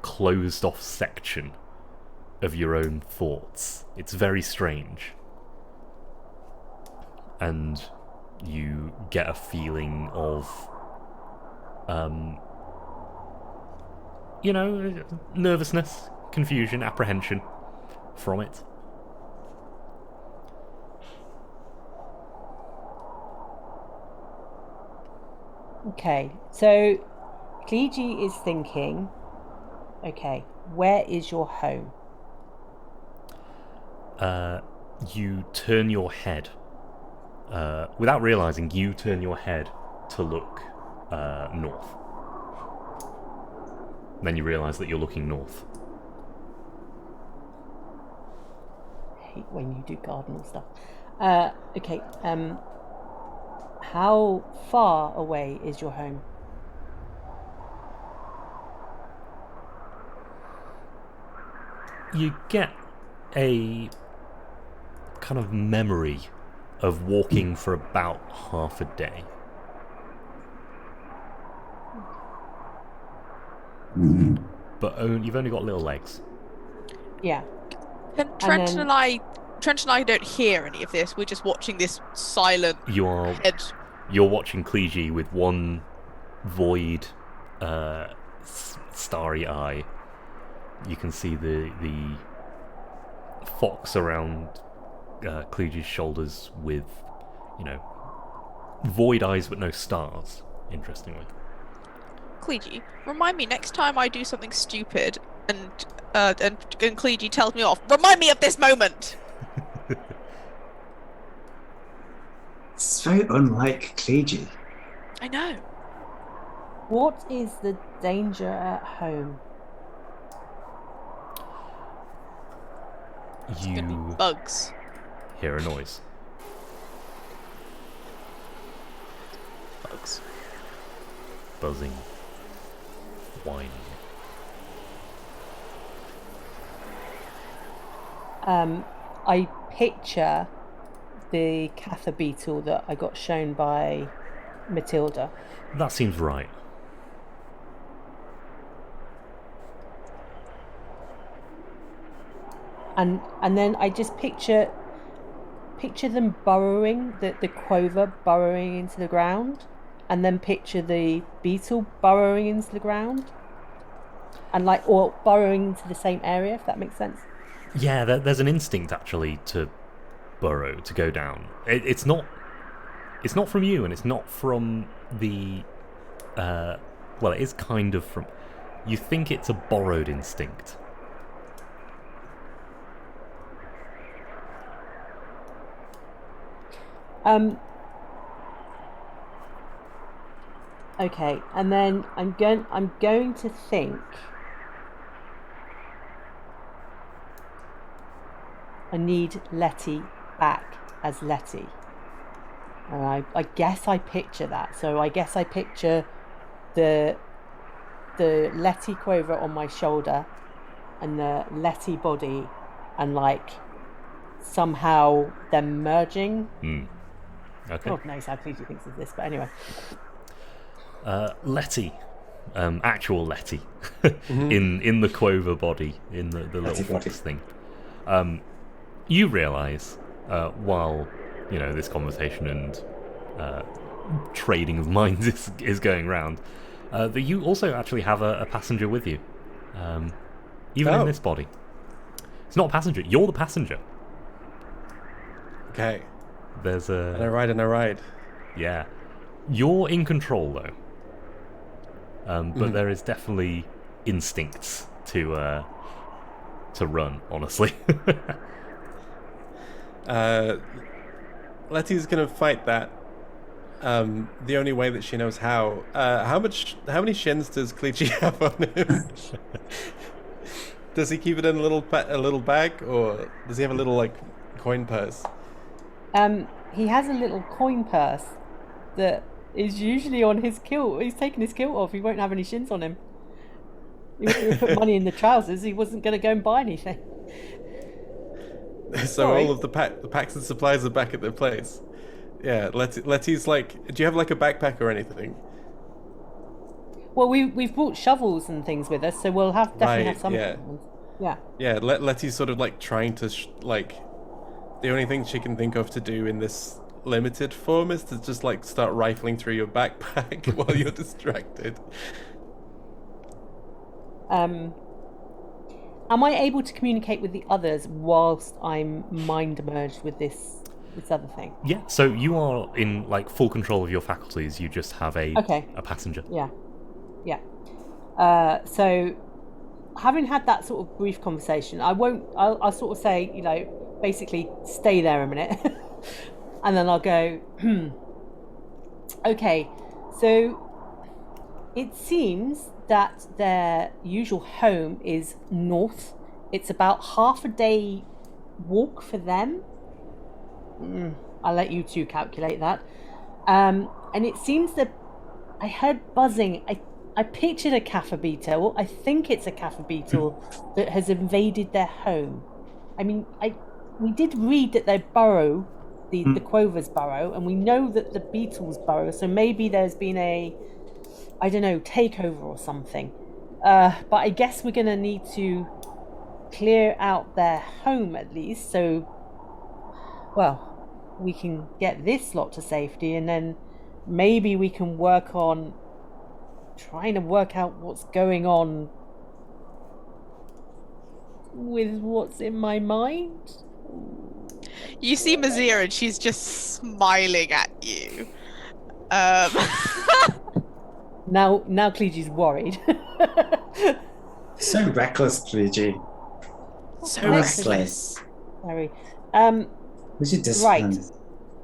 closed-off section of your own thoughts. It's very strange. And you get a feeling of, nervousness, confusion, apprehension from it. Okay, so Kliji is thinking, okay, where is your home? You turn your head. Without realizing, you turn your head to look north. Then you realize that you're looking north. I hate when you do gardening stuff. Okay, how far away is your home? You get a kind of memory of walking for about half a day. But you've only got little legs. Yeah. And Trenton and I don't hear any of this. We're just watching this silent head. You're watching Kliji with one void, starry eye. You can see the fox around Kliji's shoulders with, void eyes but no stars, interestingly. Kliji, remind me next time I do something stupid and Kliji tells me off, remind me of this moment! It's very unlike Kliji. I know. What is the danger at home? It's gonna be You bugs. hear a noise. Bugs. Buzzing. Whining. I picture the Cather beetle that I got shown by Matilda. That seems right. And then I just picture them burrowing, the quover burrowing into the ground, and then picture the beetle burrowing into the ground, and or burrowing into the same area, if that makes sense. Yeah, there's an instinct actually to burrow, to go down. It's not from you, and it's not from the. Well, it is kind of from. You think it's a borrowed instinct. Okay, and then I'm going to think. I need Letty back as Letty. And I guess I picture that. So I guess I picture the Letty quover on my shoulder and the Letty body, and somehow them merging. Okay. God knows how Kliji thinks of this, but anyway. Letty, actual Letty, in the quover body, in the little fox thing. You realise, while this conversation and trading of minds is going round, that you also actually have a passenger with you, even in this body. It's not a passenger. You're the passenger. Okay. There's a. And I ride. Yeah, you're in control though. But there is definitely instincts to run. Honestly. Letty's gonna fight that. The only way that she knows how. How many shins does Kliji have on him? Does he keep it in a little bag, or does he have a little coin purse? He has a little coin purse that is usually on his kilt. He's taken his kilt off. He won't have any shins on him. He would put money in the trousers. He wasn't going to go and buy anything. So Sorry. all of the packs and supplies are back at their place. Yeah, Letty's do you have a backpack or anything? Well, we've brought shovels and things with us, so we'll definitely have some yeah. equipment. Yeah. Yeah, Letty's sort of like trying to the only thing she can think of to do in this limited form is to just like start rifling through your backpack while you're distracted. Am I able to communicate with the others whilst I'm mind merged with this other thing? Yeah, so you are in like full control of your faculties. You just have a passenger. Yeah. Yeah. So having had that sort of brief conversation, I'll sort of say, basically stay there a minute. And then I'll go, okay, so it seems that their usual home is north. It's about half a day walk for them. I'll let you two calculate that. And it seems that I heard buzzing. I pictured a Kaffa beetle. I think it's a Kaffa beetle that has invaded their home. I mean, we did read that they burrow, the Quovers burrow, and we know that the beetles burrow, so maybe there's been a, I don't know, takeover or something. But I guess we're going to need to clear out their home at least, so, well, we can get this lot to safety, and then maybe we can work on trying to work out what's going on with what's in my mind. You see Mazir and she's just smiling at you. Now Cleege's worried. So reckless, Luigi. So reckless. Sorry. Where's your discipline? Right.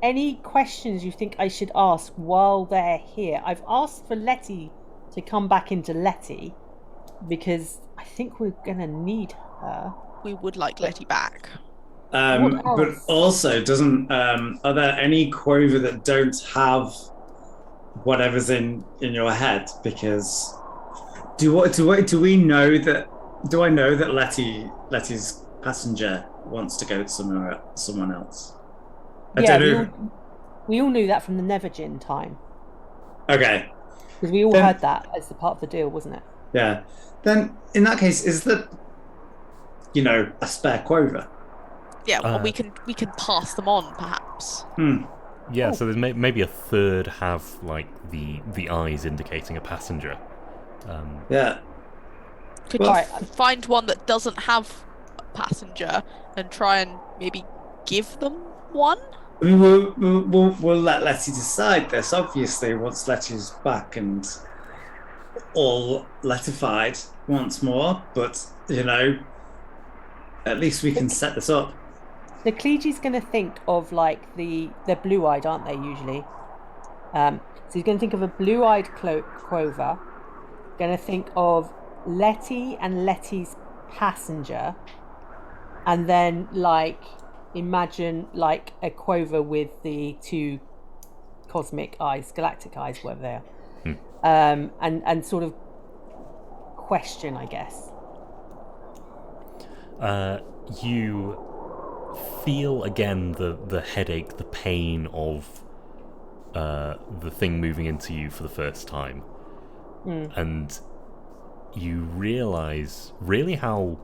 Any questions you think I should ask while they're here? I've asked for Letty to come back into Letty because I think we're gonna need her. We would like Letty back. But also, are there any Quover that don't have whatever's in your head? Because do we know that? Do I know that Letty's passenger wants to go to someone else? I don't know. We all knew that from the Nevergin time. Okay. Because we all heard that as the part of the deal, wasn't it? Yeah. Then, in that case, is that a spare Quover? Yeah, well, we can pass them on, perhaps. Yeah, so there's maybe a third have like the eyes indicating a passenger. Yeah. Could you find one that doesn't have a passenger and try and maybe give them one? I mean, we'll let Letty decide this, obviously, once Letty's back and all Lettified once more, but, at least we can set this up. The Cleege's going to think of, like, they're blue-eyed, aren't they, usually? So he's going to think of a blue-eyed Quover, going to think of Letty and Letty's passenger, and then, like, imagine like a Quover with the two cosmic eyes, galactic eyes, whatever they are, and sort of question, I guess. You feel again the headache, the pain of the thing moving into you for the first time, and you realise really how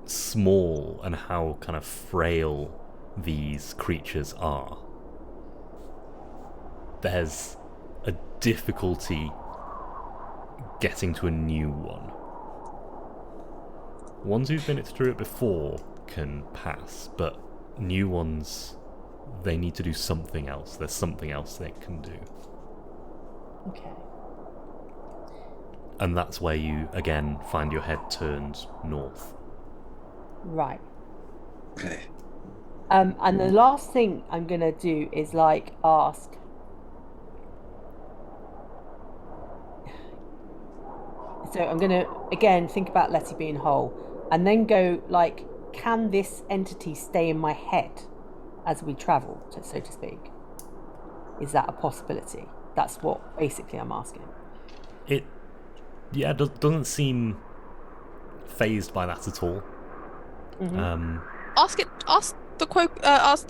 small and how kind of frail these creatures are. There's a difficulty getting to a new one. Ones who've been through it before can pass, but new ones, they need to do something else. There's something else they can do. Okay. And that's where you again find your head turned north. Right. Okay. And the last thing I'm gonna do is like ask. So I'm gonna again think about Letty being whole, and then go like, can this entity stay in my head as we travel, so to speak? Is that a possibility? That's what basically I'm asking. It doesn't seem phased by that at all. Ask the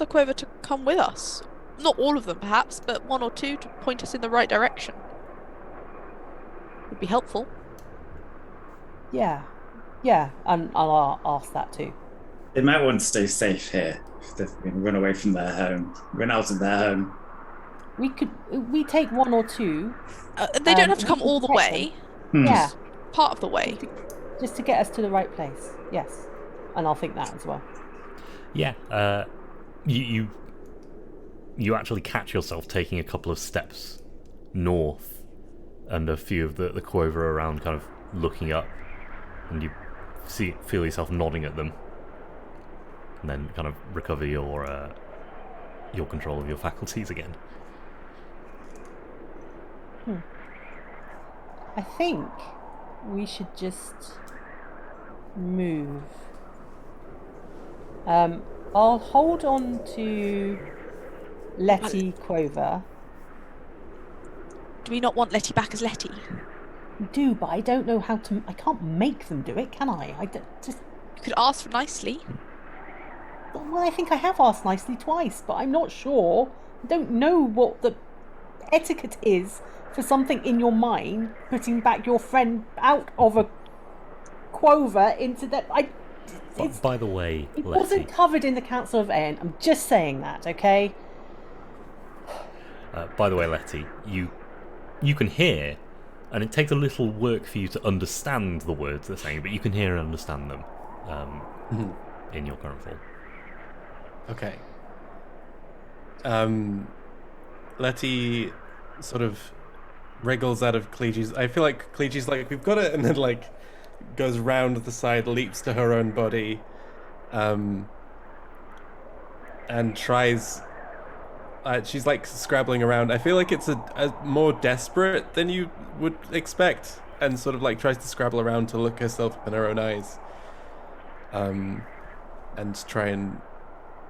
Quover to come with us. Not all of them, perhaps, but one or two to point us in the right direction. Would be helpful. Yeah. Yeah, and I'll ask that too. They might want to stay safe here if they've been run away from their home, run out of their home. We take one or two. They don't have to we come can all the protect way. Hmm. Yeah, Part of the way. just to get us to the right place. Yes, and I'll think that as well. Yeah, you actually catch yourself taking a couple of steps north, and a few of the Quover around kind of looking up, and you feel yourself nodding at them, and then kind of recover your control of your faculties again. I think we should just move. I'll hold on to Letty Quover. Do we not want Letty back as Letty? I do, but I don't know how to. I can't make them do it, can I? Just. You could ask nicely. Well, I think I have asked nicely twice, but I'm not sure. I don't know what the etiquette is for something in your mind putting back your friend out of a Quover into that. By the way, It Letty, wasn't covered in the Council of Aeon. I'm just saying that, okay? by the way, Letty, you can hear, and it takes a little work for you to understand the words they're saying, but you can hear and understand them in your current form. Okay. Letty sort of wriggles out of Cleege's. I feel like Cleege's like, we've got it, and then like goes round the side, leaps to her own body, and tries. She's like scrabbling around. I feel like it's a more desperate than you would expect, and sort of like tries to scrabble around to look herself in her own eyes, and try and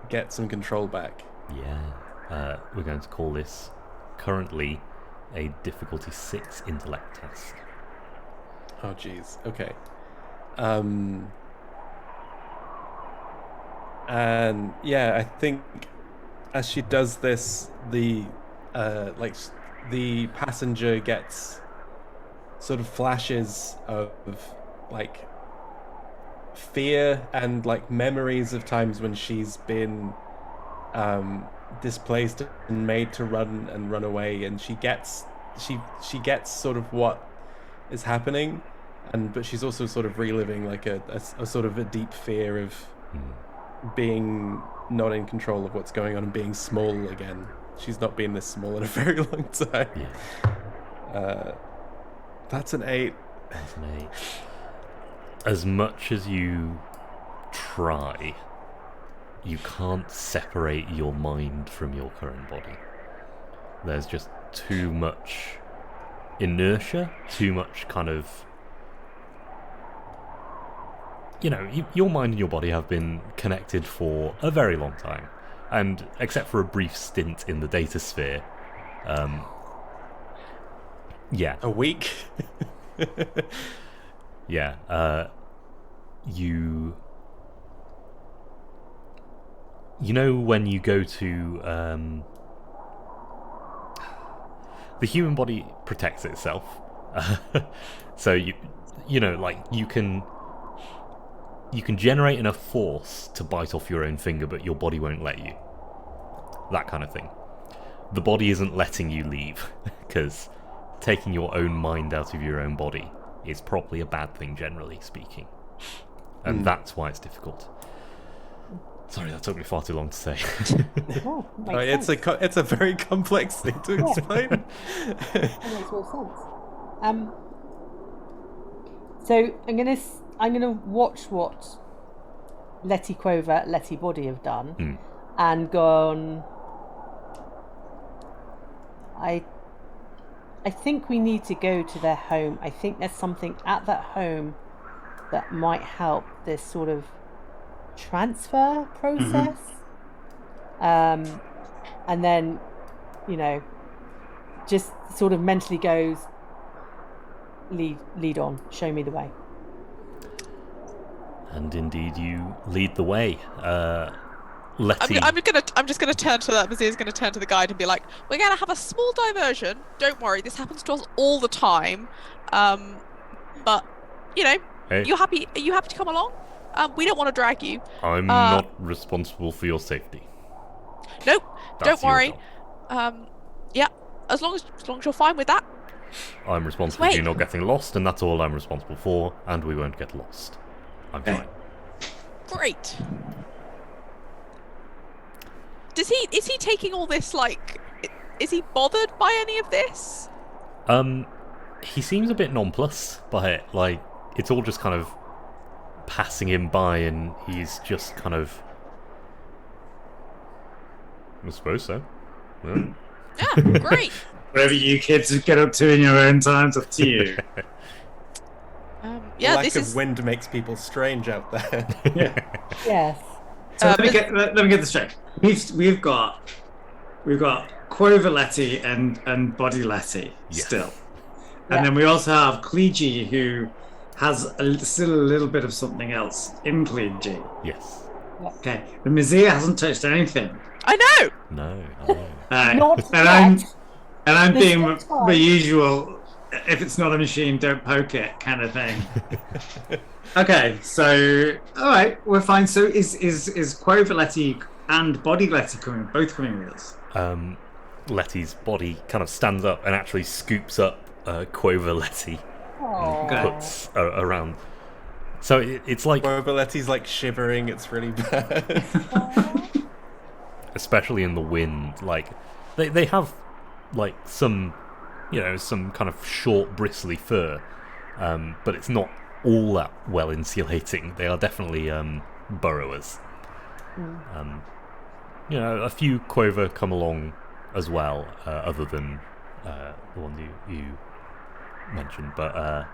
get some control back. Yeah, we're going to call this currently a difficulty 6 intellect test. Oh jeez. Okay. And yeah, I think as she does this, the passenger gets sort of flashes of like fear and like memories of times when she's been displaced and made to run away, and she gets sort of what is happening, but she's also sort of reliving like a sort of a deep fear of being not in control of what's going on and being small again. She's not been this small in a very long time. Yeah. That's an 8. That's an 8. As much as you try, you can't separate your mind from your current body. There's just too much inertia, too much kind of... You know, your mind and your body have been connected for a very long time. And except for a brief stint in the data sphere, yeah. A week? Yeah, you know when you go to the human body protects itself, so you know, like you can generate enough force to bite off your own finger, but your body won't let you. That kind of thing. The body isn't letting you leave, because taking your own mind out of your own body is probably a bad thing, generally speaking. And that's why it's difficult. Sorry, that took me far too long to say. Oh, makes sense. It's a very complex thing to explain. That makes all sense. So I'm gonna watch what Letty Quover, Letty Body have done, and gone. I think we need to go to their home. I think there's something at that home that might help this sort of transfer process. And then, you know, just sort of mentally goes, lead on, show me the way. And indeed, you lead the way. Letty... I'm just gonna turn to that. Mazir's gonna turn to the guide and be like, "We're gonna have a small diversion. Don't worry, this happens to us all the time. But you know, Hey. you happy? Are you happy to come along? We don't want to drag you. I'm not responsible for your safety. Nope. That's Don't worry. your job. Yeah. As long as you're fine with that. I'm responsible for you Sweet. not getting lost, and that's all I'm responsible for, and we won't get lost. I'm fine. Great. Is he taking all this, like, is he bothered by any of this? He seems a bit nonplussed by it. Like, it's all just kind of passing him by, and he's just kind of... I suppose so. Yeah. Yeah, great. Whatever you kids get up to in your own time's up to you. Yeah, Lack this of is... wind makes people strange out there. Yes. So let me get this straight. We've got Quoverletti and Bodyletti still, and then we also have Cleege, who has still a little bit of something else in Cleege. Yes. Okay, the Mizia hasn't touched anything. I know. No. I know. Not and yet. I'm There's being still time. the usual. If it's not a machine, don't poke it, kind of thing. Okay, so all right, we're fine. So is Quoverletti and Bodyletti both coming with us? Letty's body kind of stands up and actually scoops up Quoverletti and Aw. puts around. So it's like, Quoverletti's like shivering, it's really bad. especially in the wind, like they have like some kind of short bristly fur, but it's not all that well insulating. They are definitely burrowers. A few Quover come along as well, other than the one you mentioned, but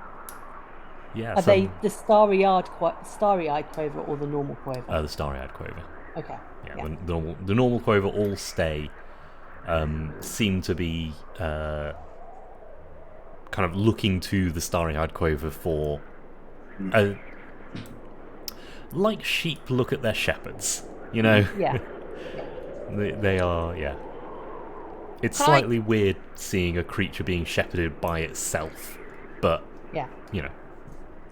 yeah. Are they the starry-eyed Quover or the normal Quover? The starry-eyed Quover? Okay. Yeah, the normal Quover all stay. Seem to be kind of looking to the starry-eyed Quover for, like sheep look at their shepherds. Yeah. They are, yeah. It's Can slightly weird seeing a creature being shepherded by itself, but Yeah.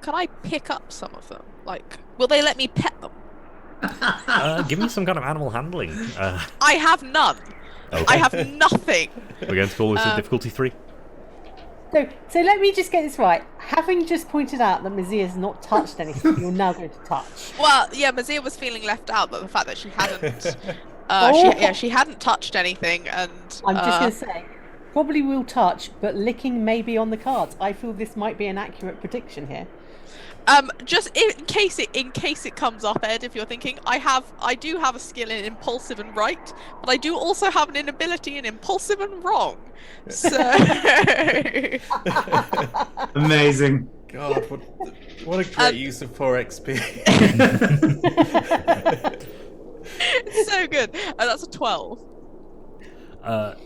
Can I pick up some of them? Like, will they let me pet them? give me some kind of animal handling. I have none. Okay. I have nothing. We're going to call this a difficulty 3. So let me just get this right. Having just pointed out that Mazia's not touched anything, you're now going to touch. Well, yeah, Mazia was feeling left out, but the fact that she hadn't, she hadn't touched anything, and I'm just going to say, probably will touch, but licking may be on the cards. I feel this might be an accurate prediction here. just in case it comes up, Ed, if you're thinking, I do have a skill in impulsive and right, but I do also have an inability in impulsive and wrong. So Amazing. God, what a great use of 4 XP. it's so good. That's a 12.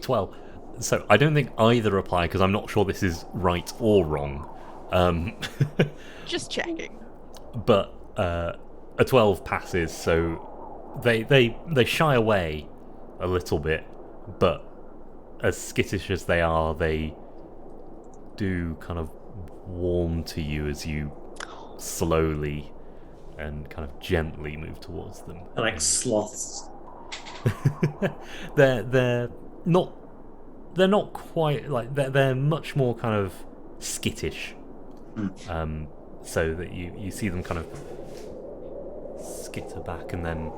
12. So I don't think either apply because I'm not sure this is right or wrong. Just checking. But a 12 passes, so they shy away a little bit, but as skittish as they are, they do kind of warm to you as you slowly and kind of gently move towards them. They're like sloths. They're not quite like they're much more kind of skittish. So that you see them kind of skitter back and then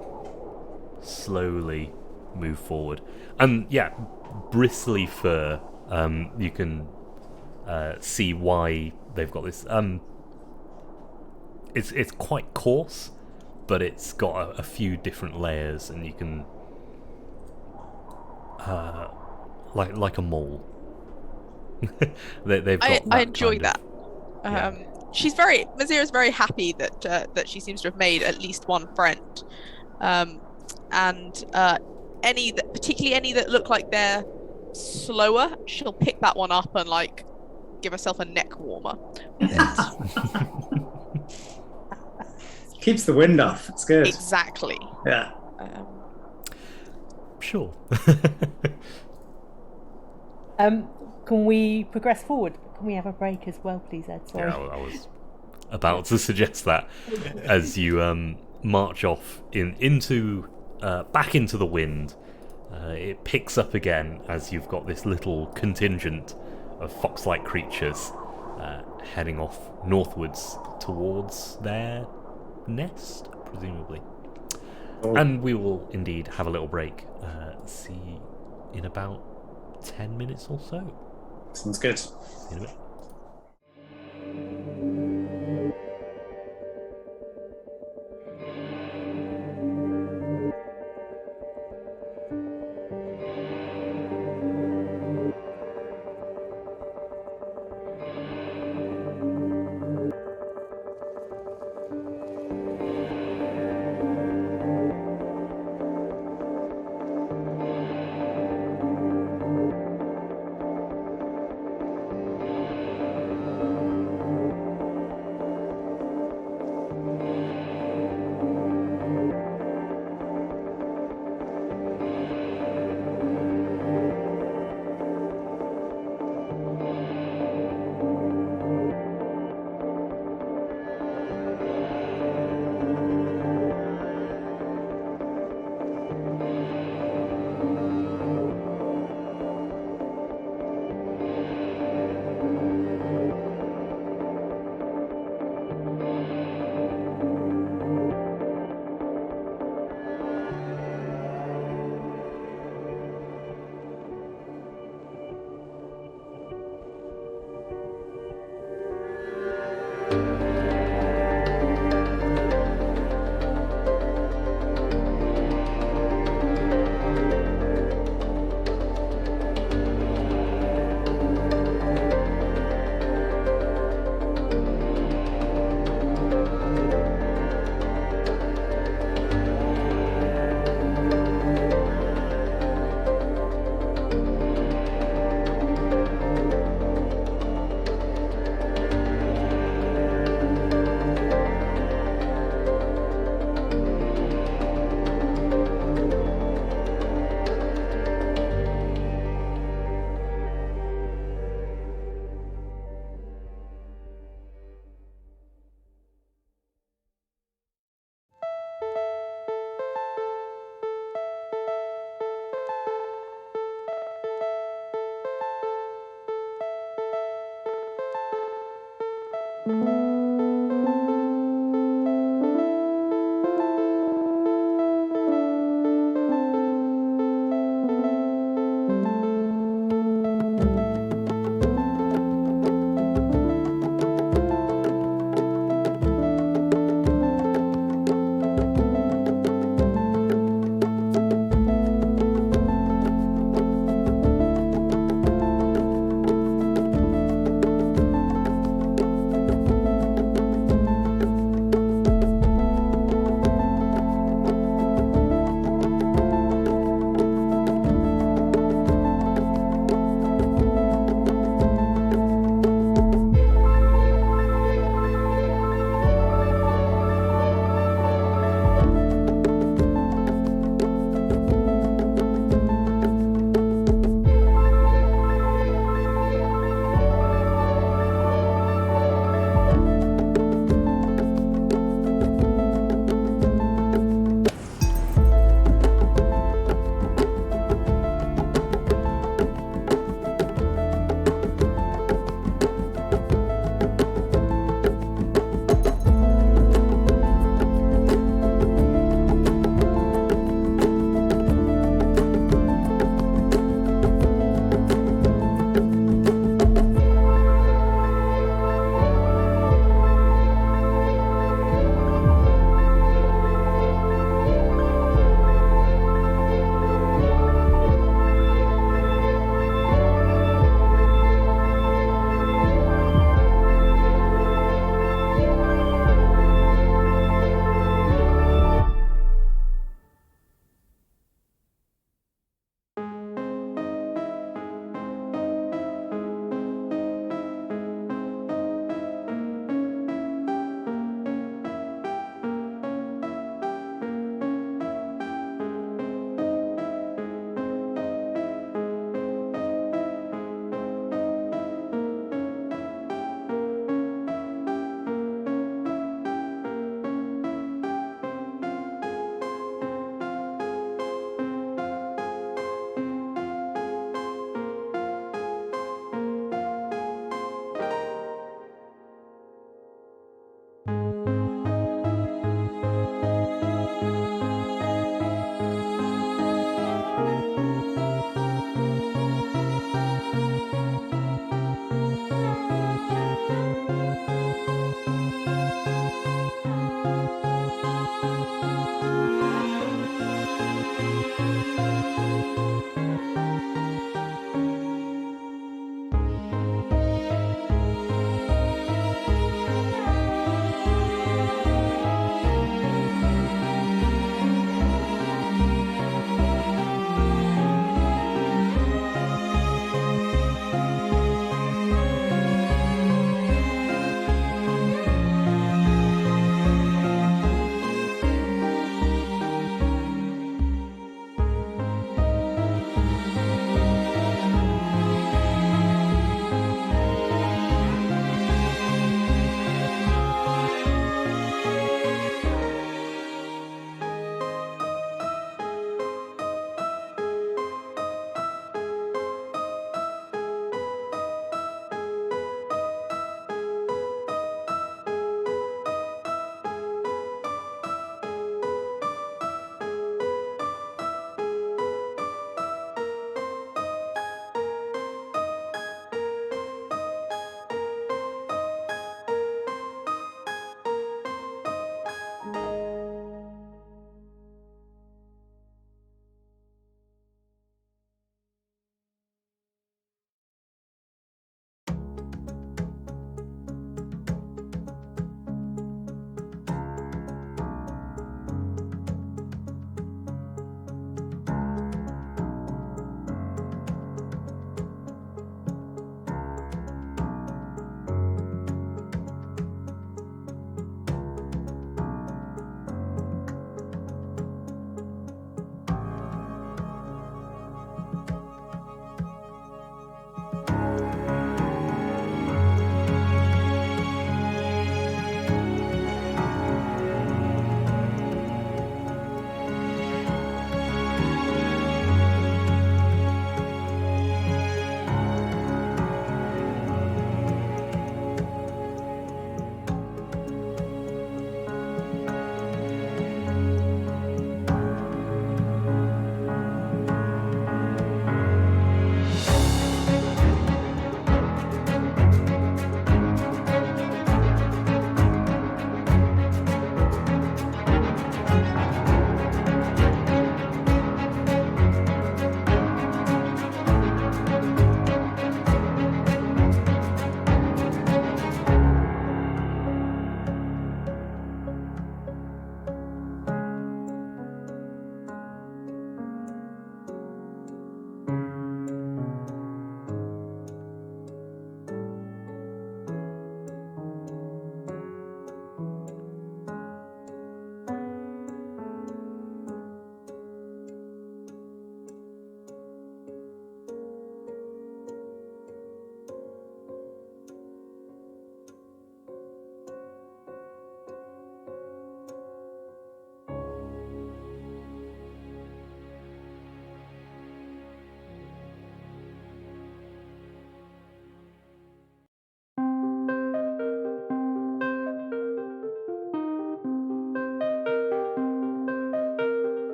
slowly move forward. And yeah, bristly fur. You can see why they've got this. It's quite coarse, but it's got a few different layers, and you can like a mole. They've got I enjoy kind of- that. Mazira's very happy that she seems to have made at least one friend, and particularly any that look like they're slower, she'll pick that one up and like give herself a neck warmer with it. Keeps the wind off. It's good. Exactly. Yeah. Sure. Can we progress forward? Can we have a break as well, please, Ed? Sorry. Yeah, I was about to suggest that as you march off into back into the wind. It picks up again as you've got this little contingent of fox-like creatures heading off northwards towards their nest, presumably. And we will indeed have a little break. See in about 10 minutes or so. Sounds good. See you in a bit.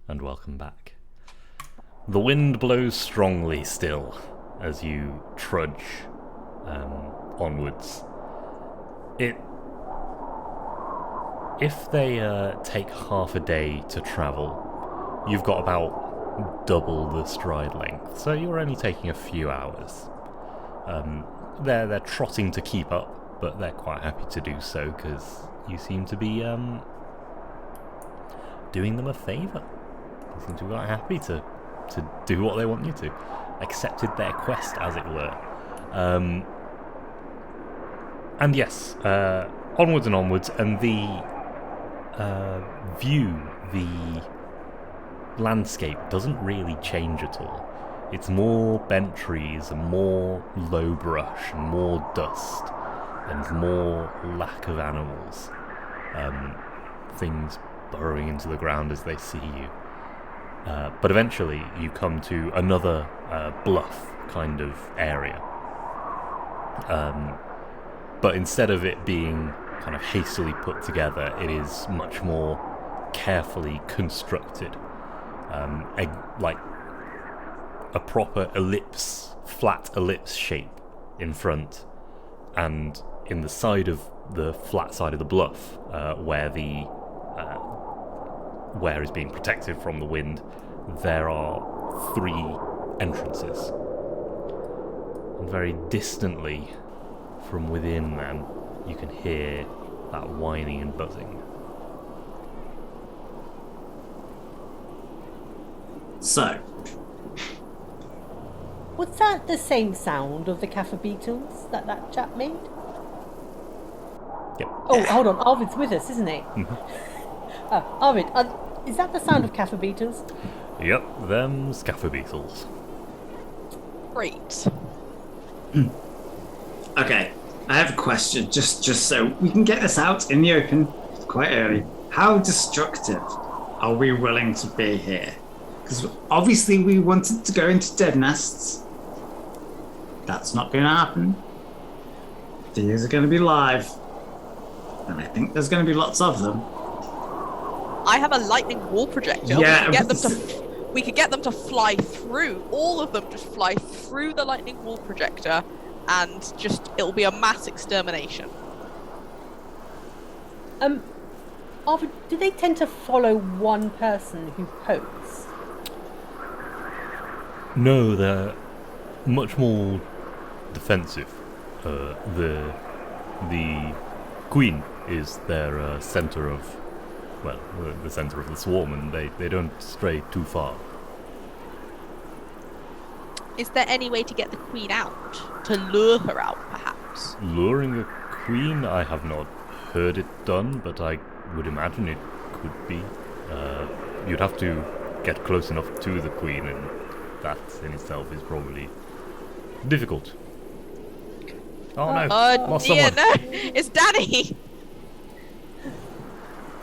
and welcome back. The wind blows strongly still as you trudge onwards. If they take half a day to travel, you've got about double the stride length, so you're only taking a few hours. They're trotting to keep up, but they're quite happy to do so because you seem to be doing them a favour. You seem to be quite happy to do what they want you to. Accepted their quest, as it were. And yes, onwards and onwards, and the view, the landscape doesn't really change at all. It's more bent trees and more low brush and more dust and more lack of animals. Things burrowing into the ground as they see you. But eventually you come to another bluff kind of area. But instead of it being kind of hastily put together, it is much more carefully constructed. Like a proper flat ellipse shape in front, and in the side of the flat side of the bluff, where is being protected from the wind, there are 3 entrances. And very distantly from within them, you can hear that whining and buzzing. So, Was that the same sound of the Kaffa beetles that chap made? Yep. Oh, hold on. Arvid's with us, isn't he? Arvid, is that the sound of Kaffa beetles? Yep, them scaffer beetles. Great. okay, I have a question, just so we can get this out in the open quite early. How destructive are we willing to be here? Because obviously we wanted to go into dead nests. That's not going to happen. These are going to be live. And I think there's going to be lots of them. I have a lightning wall projector. Yeah, We could get them to fly through. All of them just fly through the lightning wall projector, and it'll be a mass extermination. Arvid, do they tend to follow one person who pokes? No, they're much more defensive. The queen is their center of, the center of the swarm, and they don't stray too far. Is there any way to get the queen out? To lure her out, perhaps? Luring a queen, I have not heard it done, but I would imagine it could be. You'd have to get close enough to the queen, and that in itself is probably difficult. Oh no! Oh Lost dear, someone. no! It's Danny!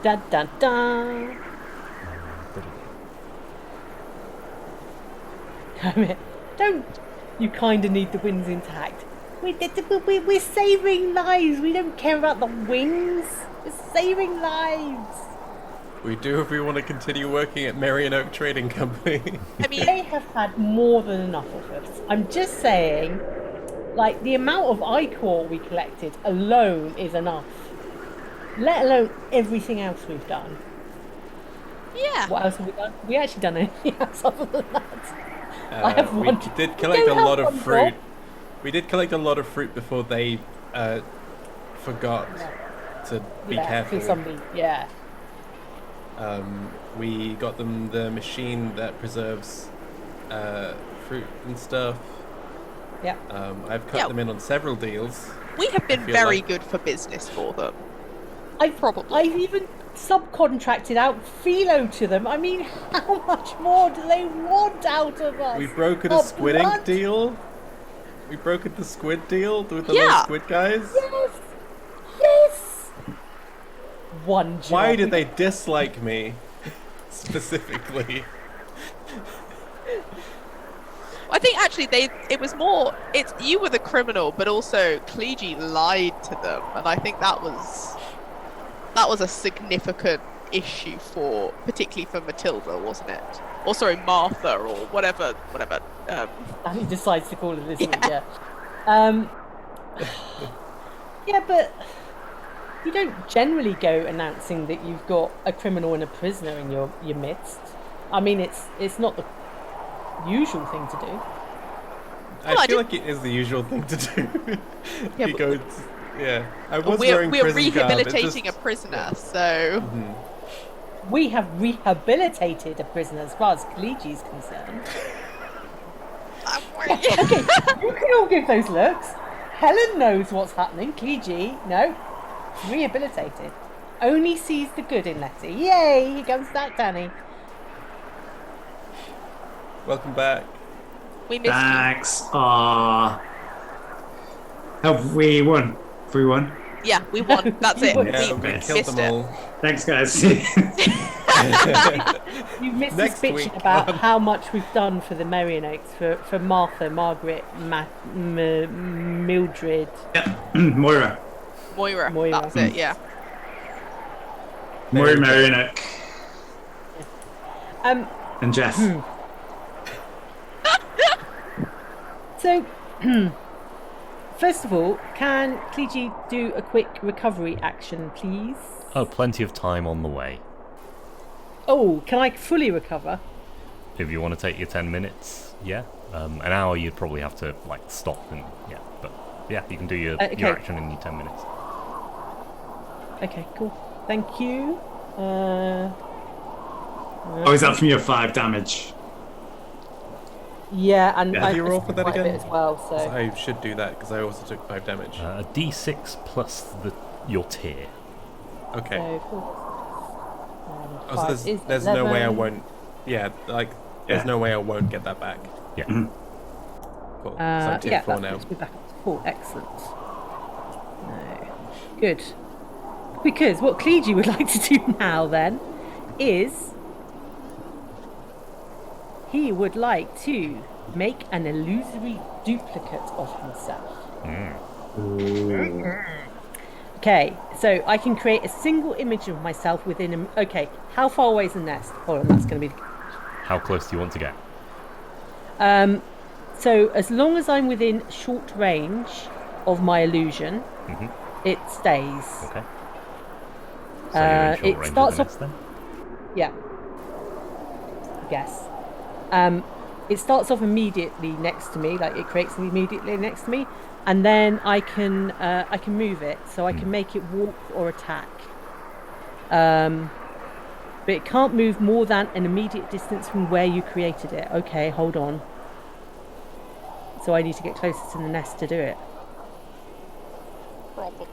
Da da da! Don't you kind of need the wings intact? We're saving lives. We don't care about the wings. We're saving lives. We do if we want to continue working at Marion Oak Trading Company. I mean, They have had more than enough of us. I'm just saying, like, the amount of ichor we collected alone is enough. Let alone everything else we've done. yeah. What else have we done? We actually done anything else other than that. I have We one. did collect a lot of one fruit. job. We did collect a lot of fruit before they forgot to be careful. For somebody, yeah. We got them the machine that preserves fruit and stuff. Yeah. I've cut Yeah. them in on several deals. We have been feel very like- good for business for them. I've even subcontracted out Philo to them. I mean, how much more do they want out of us? We brokered a Our squid ink blood? deal. We brokered the squid deal with the Yeah. little squid guys. Yes. Yes. One job. Why did they dislike me specifically? I think actually you were the criminal, but also Clegy lied to them, and I think that was a significant issue particularly for Matilda, wasn't it? Or sorry, Martha, or whatever. And he decides to call it, Yeah. Yeah, but you don't generally go announcing that you've got a criminal and a prisoner in your midst. I mean, it's not the usual thing to do. I feel like it is the usual thing to do. Yeah, You but- go, yeah. I was We're wearing prison rehabilitating garb. a prisoner, so We have rehabilitated a prisoner as far as Kaliji's concerned. Okay, you can all give those looks. Helen knows what's happening. Kaliji, no. Rehabilitated. Only sees the good in Letty. Yay! Here comes that Danny. Welcome back. we missed you. Thanks. Aww. Have we won? Have we won? Yeah, we won. That's it. Yeah, we we missed killed missed them it. all. Thanks, guys. You missed Next this bitching week. about how much we've done for the Merrynoaks, for Martha, Margaret, Mildred. Yeah. Moira. Moira. Moira. That's it. Yeah. Moira Marinoak. And Jeff. So, first of all, can Kliji do a quick recovery action, please? Oh, plenty of time on the way. Oh, can I fully recover? If you want to take your 10 minutes, yeah. An hour you'd probably have to like stop and yeah, but yeah, you can do your Okay. action in your 10 minutes. Okay, cool. Thank you. Oh, is that from your 5 damage? Yeah, and Yeah. I Did you roll for that quite a again? bit as well. So I should do that because I also took 5 damage. A d6 plus your tier. Okay. So, Oh, so there's no way I won't. Yeah, like there's Yeah. no way I won't get that back. Yeah. Cool. So I'm tier yeah, 4 that now. puts me back up to 4. Excellent. No. Good. Because what Kliji would like to do now then is he would like to make an illusory duplicate of himself. Okay, so I can create a single image of myself within a... Okay, how far away is the nest? Hold on, that's going to be... How close do you want to get? So as long as I'm within short range of my illusion, it stays. Okay. So you're in short it range starts of the off... nest then? Yeah. I guess. It starts off immediately next to me, like it creates it immediately next to me, and then I can move it, so I can make it walk or attack. But it can't move more than an immediate distance from where you created it. Okay, hold on. So I need to get closer to the nest to do it. Probably.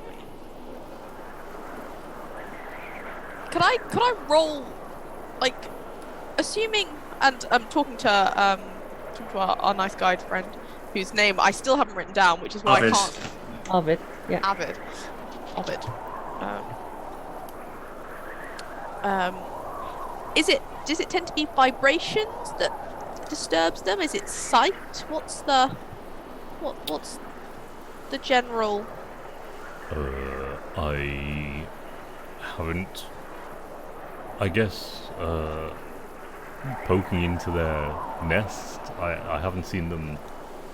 Can I roll, like, assuming, and I'm talking to our nice guide friend, whose name I still haven't written down, which is why Ovid. I can't. Ovid, yeah. Ovid. Does it tend to be vibrations that disturbs them? Is it sight? What's the general? I haven't. I guess poking into their nest. I haven't seen them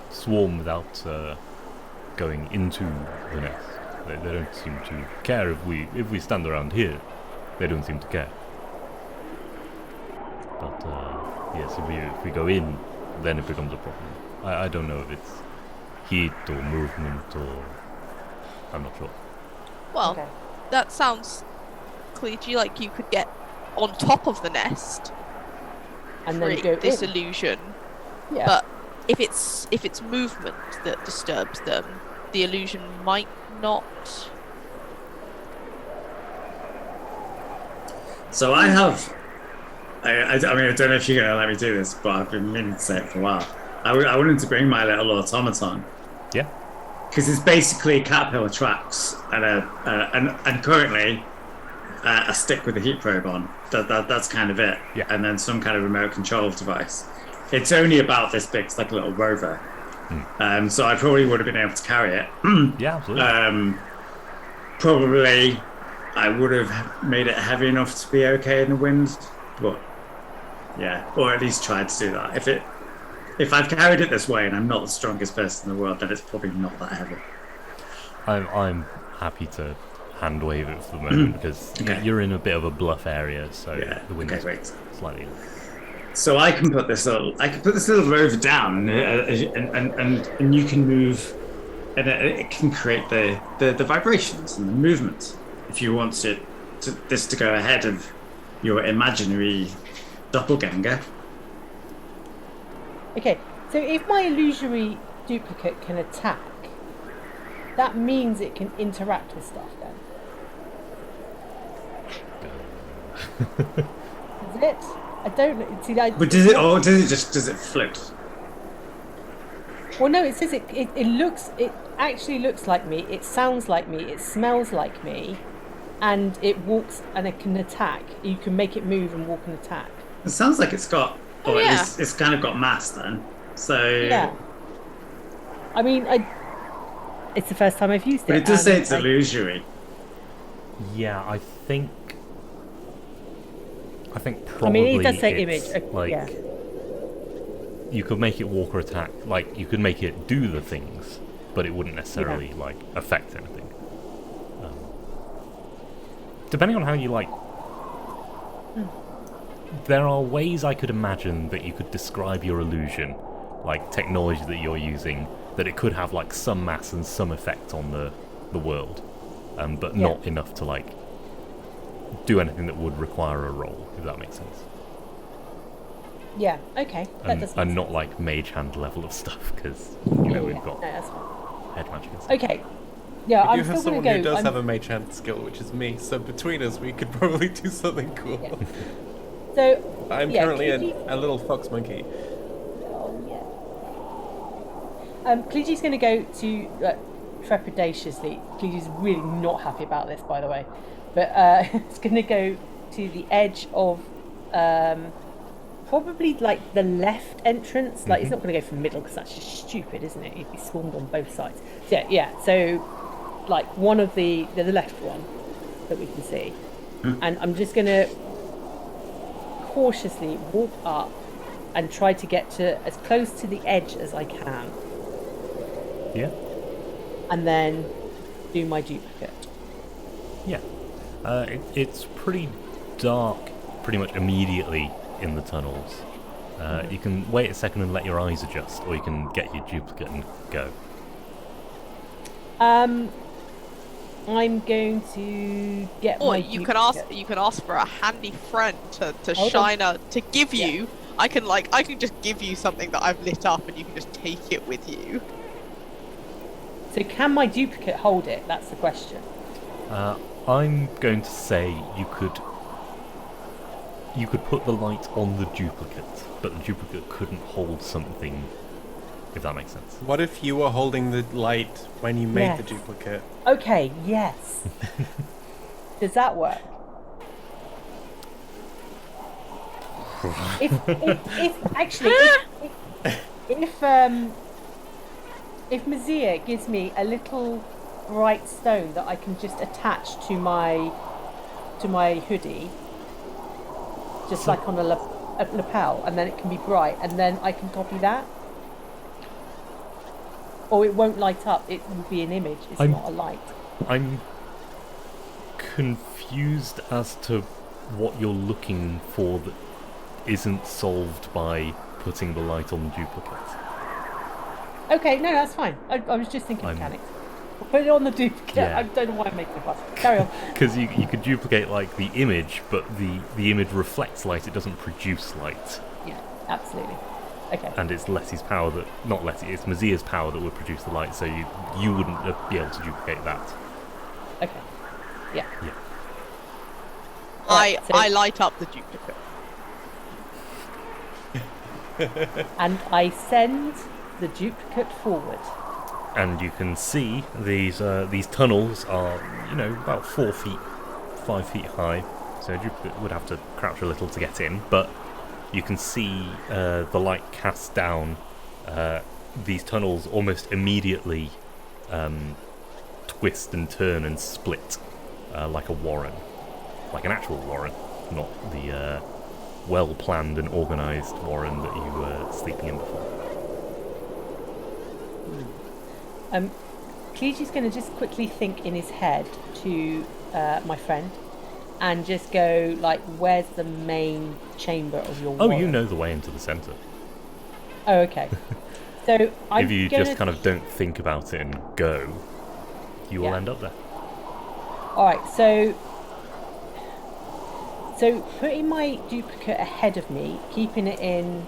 swarm without going into the nest. They don't seem to care if we stand around here. They don't seem to care. But yes, if we go in, then it becomes a problem. I don't know if it's heat or movement or I'm not sure. Well, Okay. that sounds cliche. Like you could get on top of the nest, And then create go this in. illusion. Yeah. But if it's movement that disturbs them, the illusion might not. So I have. I mean, I don't know if you're going to let me do this, but I've been meaning to say it for a while. I wanted to bring my little automaton. Yeah. Because it's basically caterpillar tracks and currently a stick with a heat probe on. That's kind of it. Yeah. And then some kind of remote control device. It's only about this big. It's like a little rover. So I probably would have been able to carry it. Yeah, absolutely. Probably I would have made it heavy enough to be okay in the wind, but yeah, or at least tried to do that. If I've carried it this way and I'm not the strongest person in the world, then it's probably not that heavy. I'm happy to hand wave it for the moment because you're in a bit of a bluff area, so the wind is slightly. So I can put this little rover down, and you can move, and it can create the vibrations and the movement. If you want this to go ahead of your imaginary doppelganger. Okay, so if my illusory duplicate can attack, that means it can interact with stuff then. Is it? I don't know. See, but does it float? Well, no, it says it actually looks like me, it sounds like me, it smells like me, and it walks and it can attack. You can make it move and walk and attack. It sounds like it's got, it's kind of got mass then. So yeah. I mean, it's the first time I've used it. But it does say it's illusory. Yeah, I think probably. I mean, it does say image. Like, you could make it walk or attack. Like, you could make it do the things, but it wouldn't necessarily like affect anything. Depending on how you like. There are ways I could imagine that you could describe your illusion, like technology that you're using, that it could have like some mass and some effect on the world, but not enough to like do anything that would require a roll, if that makes sense. Yeah, okay. That does make and sense. not like mage hand level of stuff, because we've got that's fine. head magic and stuff. Okay. Yeah, We I'm do have still going someone to go. who does have a mage hand skill, which is me. So between us, we could probably do something cool. Yeah. So I'm currently a little fox monkey. Cleegee's going to go to trepidatiously. Cleegee's really not happy about this, by the way, but it's going to go to the edge of probably like the left entrance. Like, it's not going to go from the middle because that's just stupid, isn't it? You'd be swarmed on both sides. So, yeah. So, like one of the left one that we can see, and I'm just going to cautiously walk up and try to get to as close to the edge as I can. Yeah. And then do my duplicate. Yeah. It's pretty dark pretty much immediately in the tunnels. You can wait a second and let your eyes adjust, or you can get your duplicate and go. I'm going to get Or my you duplicate. can ask for a handy friend to Hold shine on. to give you. I can just give you something that I've lit up, and you can just take it with you. So can my duplicate hold it? That's the question. I'm going to say you could put the light on the duplicate, but the duplicate couldn't hold something, if that makes sense. What if you were holding the light when you made the Yes. duplicate? Okay, yes. Does that work? If Mazia gives me a little bright stone that I can just attach to my hoodie, just like on a lapel, and then it can be bright, and then I can copy that. Or it won't light up, it will be an image, it's not a light. I'm confused as to what you're looking for that isn't solved by putting the light on the duplicate. Okay, no, that's fine. I was just thinking mechanics. I'll put it on the duplicate. Yeah. I don't know why I'm making a fuss. Carry on. Because you could duplicate like the image, but the image reflects light, it doesn't produce light. Yeah, absolutely. Okay. And it's Letty's power that, not Letty, it's Mazia's power that would produce the light, so you wouldn't be able to duplicate that. Okay. Yeah. Yeah. Right, so- I light up the duplicate. And I send the duplicate forward. And you can see these tunnels are, about 4 feet, 5 feet high. So a duplicate would have to crouch a little to get in, but you can see the light cast down. These tunnels almost immediately twist and turn and split like a warren, like an actual warren, not the well-planned and organised warren that you were sleeping in before. Cleege's going to just quickly think in his head to my friend and just go, like, where's the main chamber of your warren? You know the way into the centre. Oh, okay. So if you just kind of don't think about it and go, you will end up there. Alright, so putting my duplicate ahead of me, keeping it in...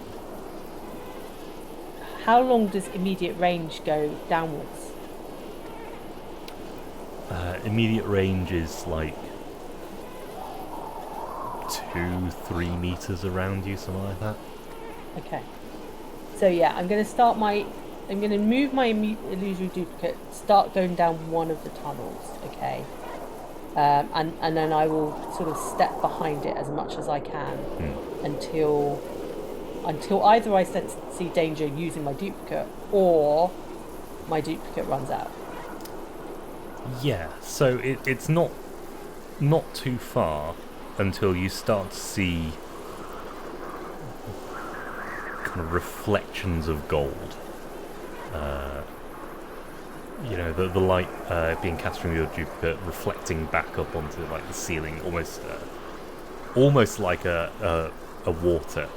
How long does immediate range go downwards? Immediate range is like 2-3 meters around you, something like that. Okay. So yeah, I'm going to move my illusory duplicate, start going down one of the tunnels, okay? And then I will sort of step behind it as much as I can until either I see danger using my duplicate or my duplicate runs out. Yeah, so it's not too far until you start to see kind of reflections of gold. The light being cast from your duplicate reflecting back up onto like the ceiling, almost like a water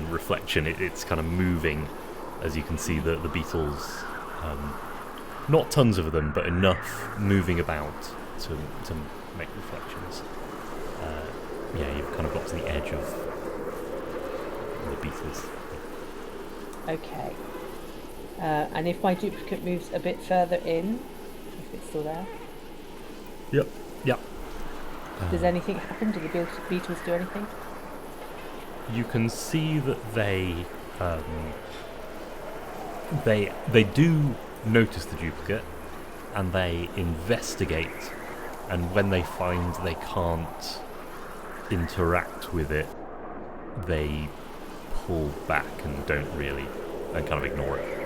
reflection. It's kind of moving, as you can see the beetles. Not tons of them, but enough moving about to make reflections. You've kind of got to the edge of the beetles. Okay. And if my duplicate moves a bit further in, if it's still there. Yep. Does anything happen? Do the beetles do anything? You can see that they do notice the duplicate, and they investigate, and when they find they can't interact with it, they pull back and and kind of ignore it.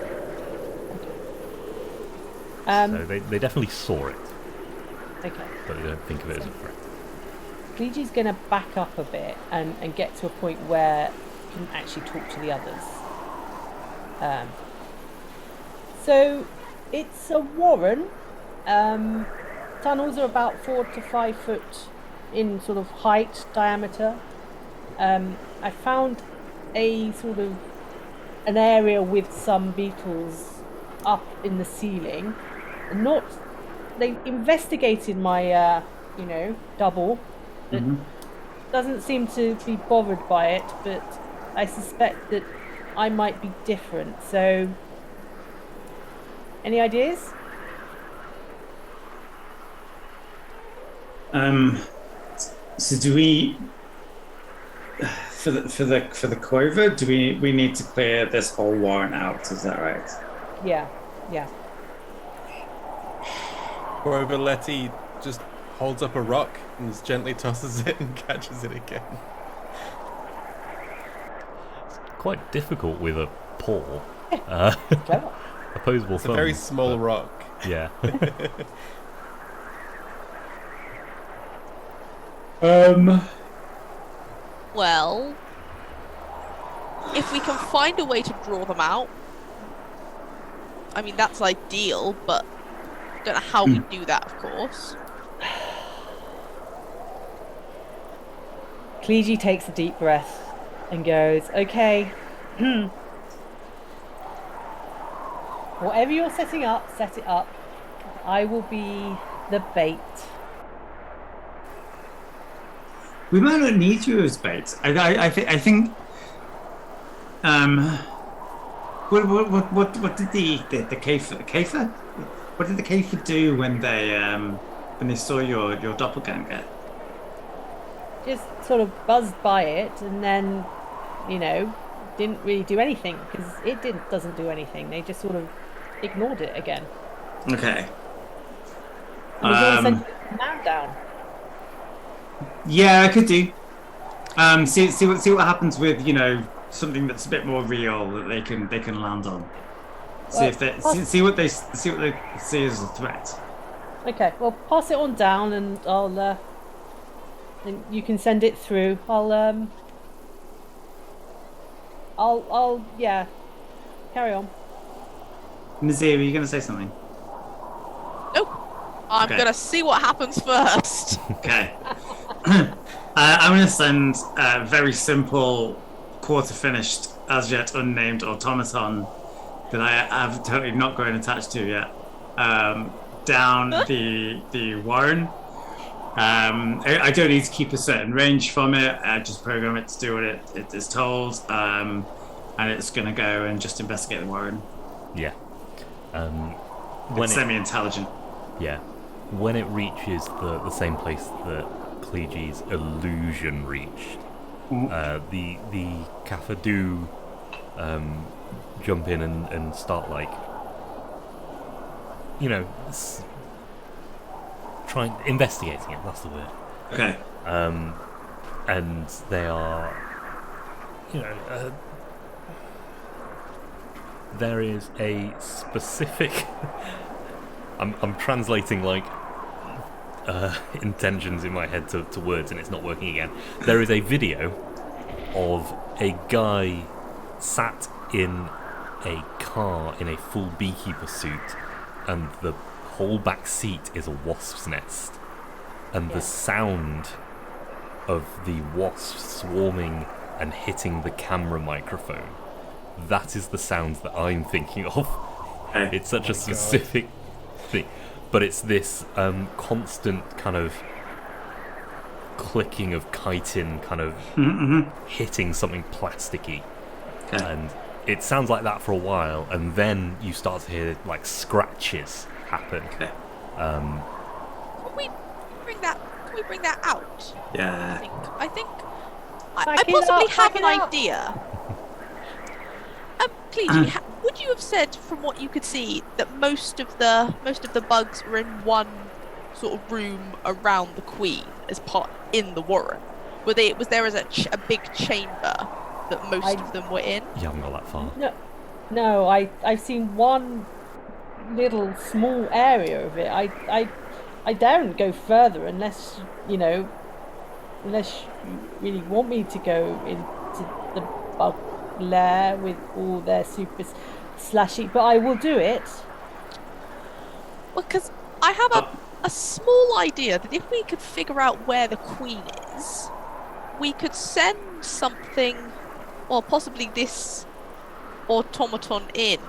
So they definitely saw it. Okay. But they don't think of it as a threat. Luigi's going to back up a bit and get to a point where he can actually talk to the others. So it's a warren. Tunnels are about 4 to 5 foot in sort of height, diameter. I found a sort of an area with some beetles up in the ceiling. They investigated my double, but doesn't seem to be bothered by it, but I suspect that I might be different. So any ideas? So do we for the Quover, do we need to clear this whole warren out, is that right? Yeah. Moreover, Letty just holds up a rock and just gently tosses it and catches it again. It's quite difficult with a paw. Clever. Opposable It's thumb. a very small rock. Yeah. Well, if we can find a way to draw them out, I mean, that's ideal, but I don't know how we do that, of course. Cleege takes a deep breath and goes, okay, whatever you're setting up, set it up. I will be the bait. We might not need you as bait. I think. What did the Kafer? What did the Kafer do when they saw your doppelganger? Just sort of buzzed by it and then, didn't really do anything because it doesn't do anything. They just sort of ignored it again. Okay. And was all sent man down. Yeah, I could do. See what happens with something that's a bit more real that they can land on. See what they see as a threat. Okay, well, pass it on down, and and you can send it through. Yeah. Carry on. Nazir, were you going to say something? Nope. I'm Okay. gonna see what happens first. Okay. I'm going to send a very simple, quarter-finished, as yet unnamed automaton that I have totally not grown attached to yet, down the warren. I don't need to keep a certain range from it. I just program it to do what it is told, and it's going to go and just investigate the warren. Yeah. It's semi-intelligent. Yeah. When it reaches the same place that Cleege's illusion reached, the Kaffa do jump in and start, like, you know, investigating it. That's the word. Okay. And they are, you know, there is a specific. I'm translating, like, intentions in my head to words, and it's not working again. There is a video of a guy sat in a car in a full beekeeper suit, and the whole back seat is a wasp's nest, and the sound of the wasps swarming and hitting the camera microphone, that is the sound that I'm thinking of. It's such a specific thing, but it's this constant kind of clicking of chitin kind of hitting something plasticky, and it sounds like that for a while, and then you start to hear, like, scratches happen. Can we bring that out? Yeah. I think I Back it possibly up, have back an it up. idea. Cleege, would you have said, from what you could see, that most of the bugs were in one sort of room around the Queen as part in the warren? Was there as a big chamber that most of them were in? You haven't got that far. No, I've seen one little small area of it. I daren't go further unless you really want me to go into the bug lair with all their super slashy, but I will do it. Well, because I have a small idea that if we could figure out where the Queen is, we could send something, or possibly this automaton in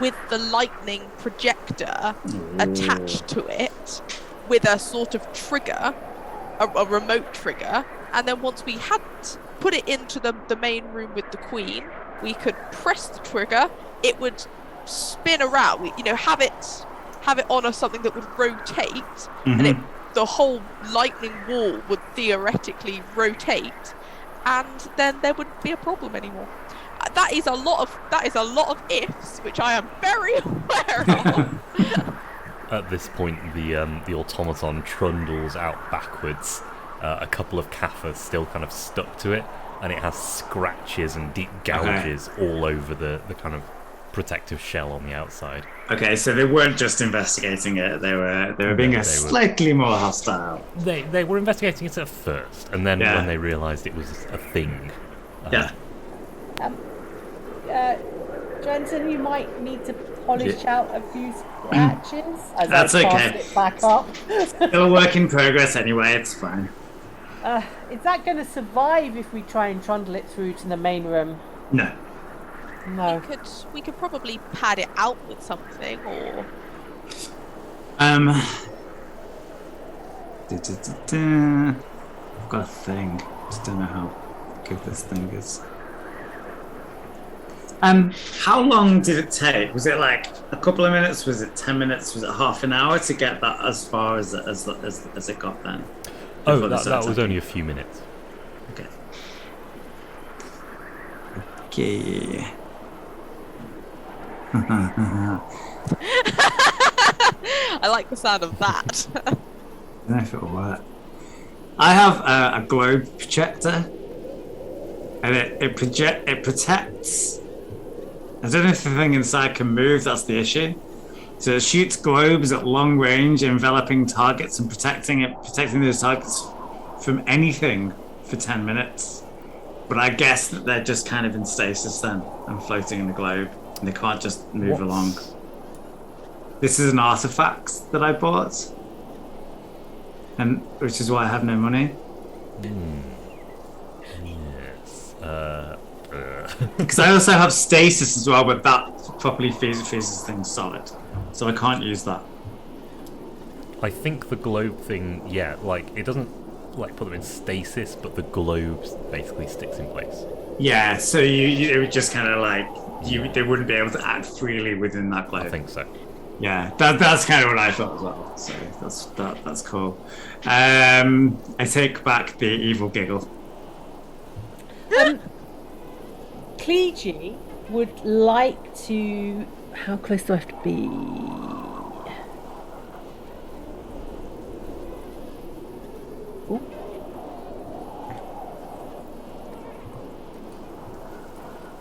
with the lightning projector attached to it with a sort of trigger, a remote trigger, and then once we had put it into the main room with the Queen, we could press the trigger, it would spin around, have it on something that would rotate, and the whole lightning wall would theoretically rotate, and then there wouldn't be a problem anymore. That is a lot of ifs, which I am very aware of. At this point, the automaton trundles out backwards. A couple of kaffas still kind of stuck to it, and it has scratches and deep gouges all over the kind of protective shell on the outside. Okay, so they weren't just investigating it; they were being slightly more hostile. They were investigating it at first, and then when they realised it was a thing. Jensen, you might need to polish out a few scratches as That's I pass okay. it back up. Still a work in progress anyway, it's fine. Is that going to survive if we try and trundle it through to the main room? No. No. We could probably pad it out with something, or I've got a thing. Just don't know how good this thing is. How long did it take? Was it like a couple of minutes? Was it 10 minutes? Was it half an hour to get that as far as it got then? Oh, that was only a few minutes. Okay. Okay. I like the sound of that. I don't know if it'll work. I have a globe projector, and it protects. I don't know if the thing inside can move. That's the issue. So it shoots globes at long range, enveloping targets and protecting those targets from anything for 10 minutes. But I guess that they're just kind of in stasis then and floating in the globe, and they can't just move along. This is an artifact that I bought, and which is why I have no money. Yes. Because I also have stasis as well, but that properly freezes things solid, so I can't use that. I think the globe thing, yeah, like it doesn't like put them in stasis, but the globe basically sticks in place. Yeah, so it would just kind of like they wouldn't be able to act freely within that globe. I think so. Yeah, that's kind of what I thought as well. So that's cool. I take back the evil giggle. Clegy would like to. How close do I have to be? Ooh.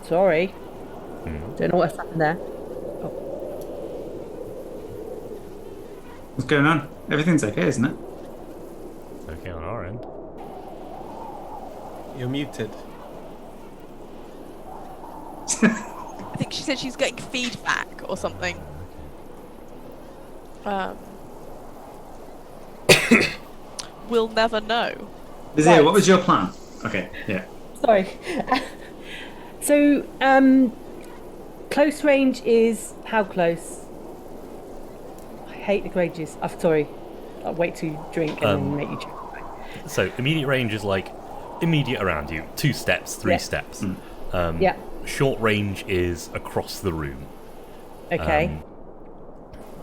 Sorry. Don't know what's happened there. What's going on? Everything's okay, isn't it? Okay on our end. You're muted. I think she said she's getting feedback or something. We'll never know. Vizir, Right. what was your plan? Okay, yeah. Sorry. So, close range is how close? I hate the gauges. I'm sorry. I'll wait to drink and then make you check. So immediate range is like immediate around you, 2 steps, 3 steps. Yeah. Short range is across the room. Okay.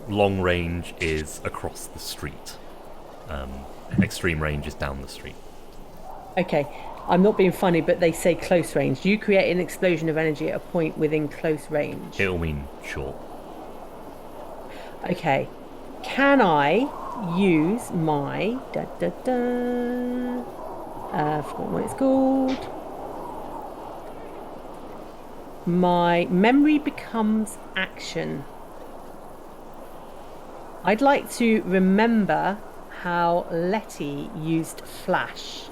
Long range is across the street. Extreme range is down the street. Okay. I'm not being funny, but they say close range. You create an explosion of energy at a point within close range. It'll mean short. Okay. Can I use my I forgot what it's called. My memory becomes action. I'd like to remember how Letty used flash.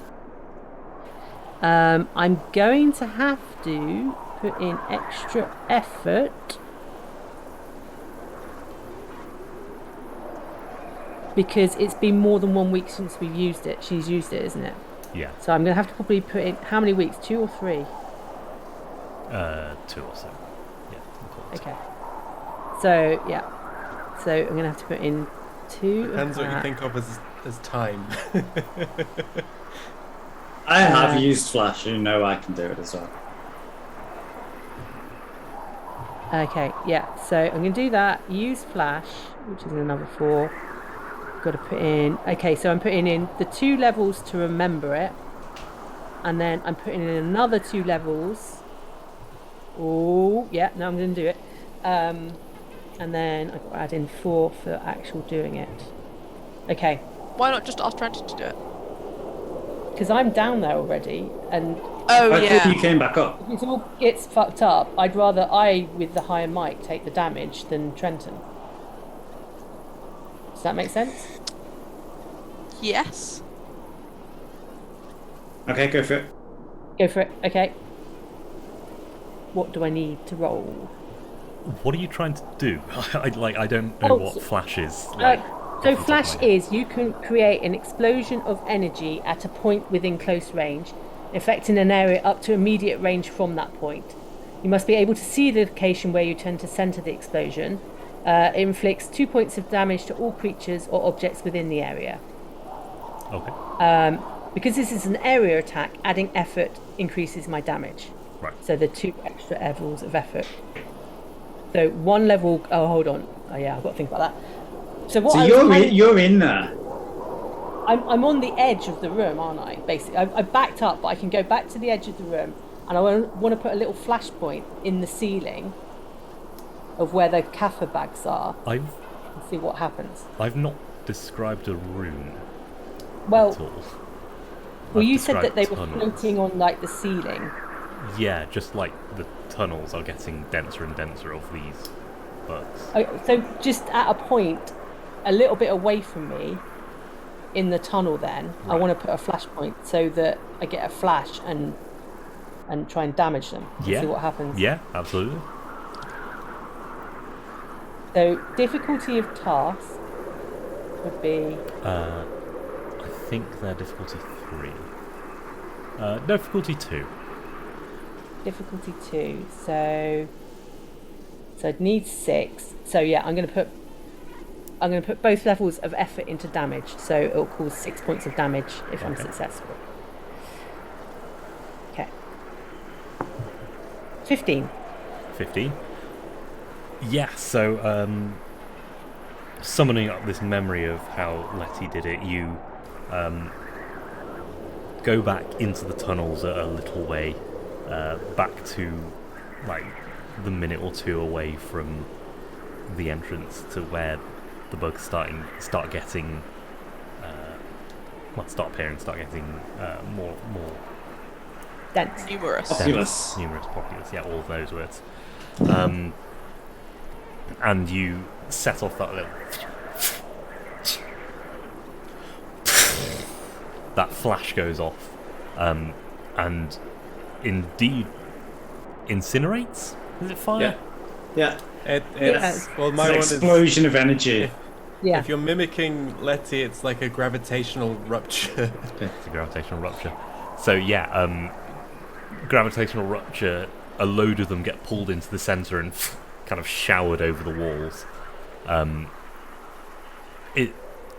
I'm going to have to put in extra effort because it's been more than 1 week since we've used it. She's used it, isn't it? Yeah. So I'm going to have to probably put in how many weeks? 2 or 3? 2 or so. Yeah. we'll call it. Okay. So yeah. So I'm going to have to put in 2. Depends what you think of as time. I have used flash. You know I can do it as well. Okay, yeah. So I'm going to do that. Use flash, which is another 4. Got to put in. Okay, so I'm putting in the 2 levels to remember it, and then I'm putting in another 2 levels. Oh, yeah. No, I'm going to do it. And then I've got to add in 4 for actual doing it. Okay. Why not just ask Trenton to do it? Because I'm down there already, and Oh, I yeah. thought you came back up. if it all gets fucked up, I'd rather with the higher mic, take the damage than Trenton. Does that make sense? Yes. Okay, go for it. Go for it. Okay. What do I need to roll? What are you trying to do? I don't know what flash is. Like, So off the top of flash my head. is you can create an explosion of energy at a point within close range, affecting an area up to immediate range from that point. You must be able to see the location where you tend to center the explosion. It inflicts 2 points of damage to all creatures or objects within the area. Okay. Because this is an area attack, adding effort increases my damage. Right. So the 2 extra levels of effort. So 1 level. Oh, hold on. Oh yeah, I've got to think about that. So what? So you're in there. I'm on the edge of the room, aren't I? Basically, I backed up, but I can go back to the edge of the room, and I want to put a little flashpoint in the ceiling of where the Kaffa bags are, I've and see what happens. not described a room at Well, all. you I've said that they were described tunnels. floating on like the ceiling. Yeah, just like the tunnels are getting denser and denser of these bugs. Okay, so just at a point a little bit away from me in the tunnel then, I Right. want to put a flashpoint so that I get a flash and try and damage them and Yeah. see what happens. Yeah, absolutely. So difficulty of task would be I think they're difficulty 3. Difficulty 2. difficulty 2. So I'd need 6. So yeah, I'm going to put both levels of effort into damage. So it'll cause 6 points of damage if I'm Okay. successful. Okay. 15. 15. Yeah, so summoning up this memory of how Letty did it, you go back into the tunnels a little way, back to like the minute or two away from the entrance to where the bugs start getting start appearing, start getting more Dense. Numerous. Populous. numerous, populous, yeah, all of those words. And you set off that little that flash goes off, and indeed incinerates. Is it fire? Yeah. It's well, It's my an one explosion of energy. If- Yeah. If you're mimicking Letty, it's like a gravitational rupture. It's a gravitational rupture. So yeah, gravitational rupture. A load of them get pulled into the center and kind of showered over the walls.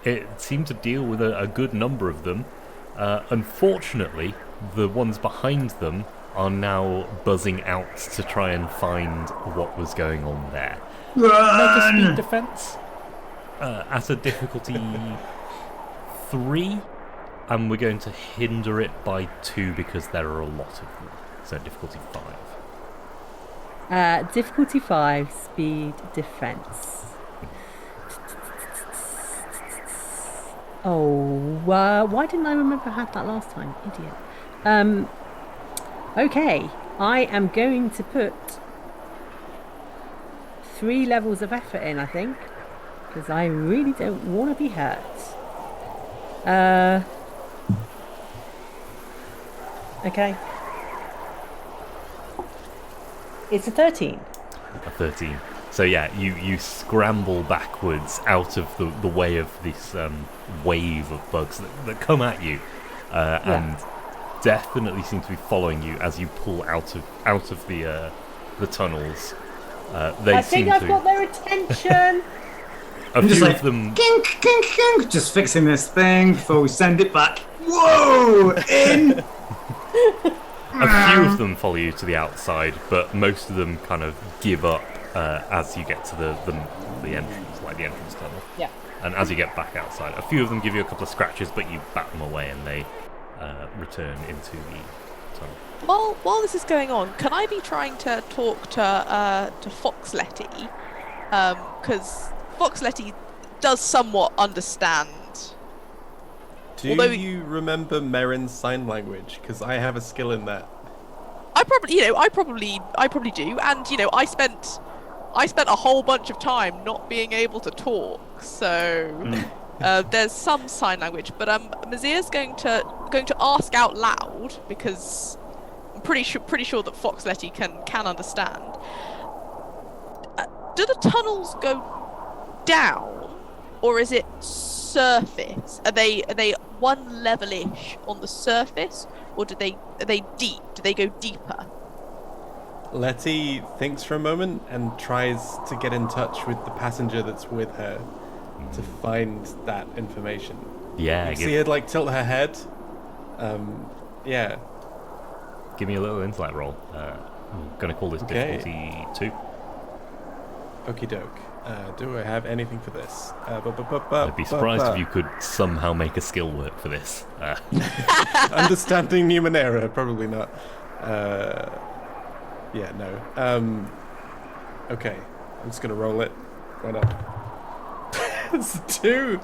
It seemed to deal with a good number of them. Unfortunately, the ones behind them are now buzzing out to try and find what was going on there. Make a speed defense at a difficulty 3, and we're going to hinder it by 2 because there are a lot of them. So difficulty 5. Difficulty 5, speed defense. Oh, why didn't I remember I had that last time? Idiot. Okay, I am going to put 3 levels of effort in, I think, because I really don't want to be hurt. Okay. It's a 13. A 13. So yeah, you scramble backwards out of the way of this wave of bugs that come at you, and definitely seem to be following you as you pull out of the tunnels. They I seem think I've to. got their attention. A I'm just few like, of them. kink, kink, kink, just fixing this thing before we send it back. Whoa! In! A few of them follow you to the outside, but most of them kind of give up as you get to the entrance, like the entrance tunnel. Yeah. And as you get back outside, a few of them give you a couple of scratches, but you bat them away and they return into the tunnel. While this is going on, can I be trying to talk to Fox Letty? Because Fox Letty does somewhat understand. Do Although- you remember Merrin's sign language? Because I have a skill in that. I probably do, and I spent a whole bunch of time not being able to talk, so there's some sign language. But Mazir's going to ask out loud because I'm pretty sure that Fox Letty can understand. Do the tunnels go down, or is it surface? Are they one level-ish on the surface, or are they deep? Do they go deeper? Letty thinks for a moment and tries to get in touch with the passenger that's with her to find that information. Yeah, You see her like tilt her head. Yeah. give me a little intellect roll. I'm going to call this Okay. difficulty 2. Okie doke. Do I have anything for this? I'd be surprised if you could somehow make a skill work for this. Understanding Numenera, probably not. Yeah, no. Okay, I'm just gonna roll it. Why not? It's a 2.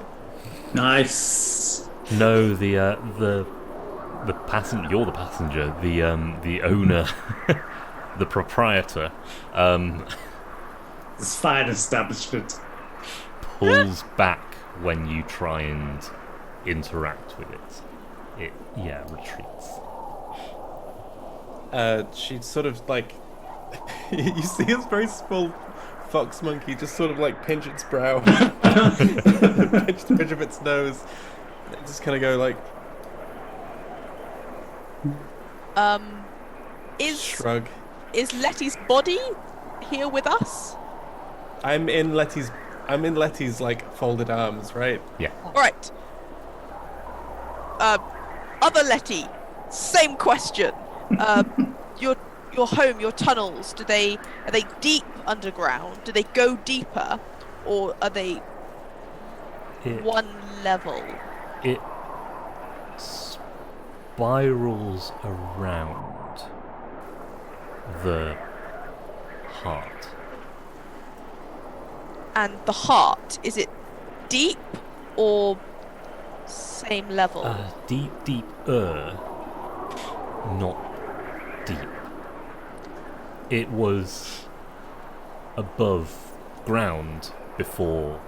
Nice. No, the passenger. You're the passenger. The owner, the proprietor, this fine establishment. Pulls back when you try and interact with it. It retreats. She sort of like you see this very small fox monkey just sort of like pinch its brow, pinch the bridge of its nose, and just kind of go like shrug. Is Letty's body here with us? I'm in Letty's like folded arms, right? Yeah. All right. Other Letty, same question. Your home, your tunnels, are they deep underground? Do they go deeper, or are they one level? It spirals around the heart. And the heart, is it deep or same level? Deeper, not deep. It was above ground before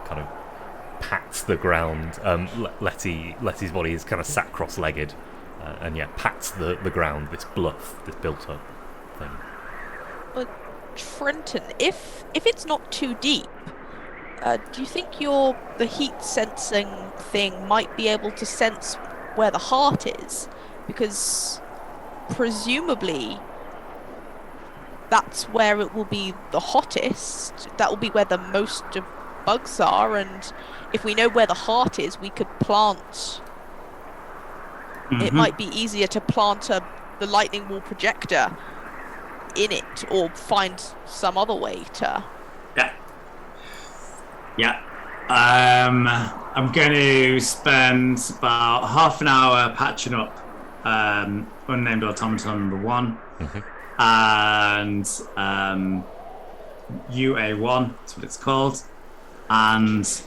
kind of pats the ground. Letty's body is kind of sat cross-legged, and pats the ground. This bluff, this built-up thing. But Trenton, if it's not too deep, do you think the heat sensing thing might be able to sense where the heart is? Because presumably that's where it will be the hottest. That will be where the most of bugs are, and if we know where the heart is, we could plant. It might be easier to plant the lightning wall projector in it, or find some other way to. Yeah. I'm going to spend about half an hour patching up unnamed automaton number 1 and UA1, that's what it's called, and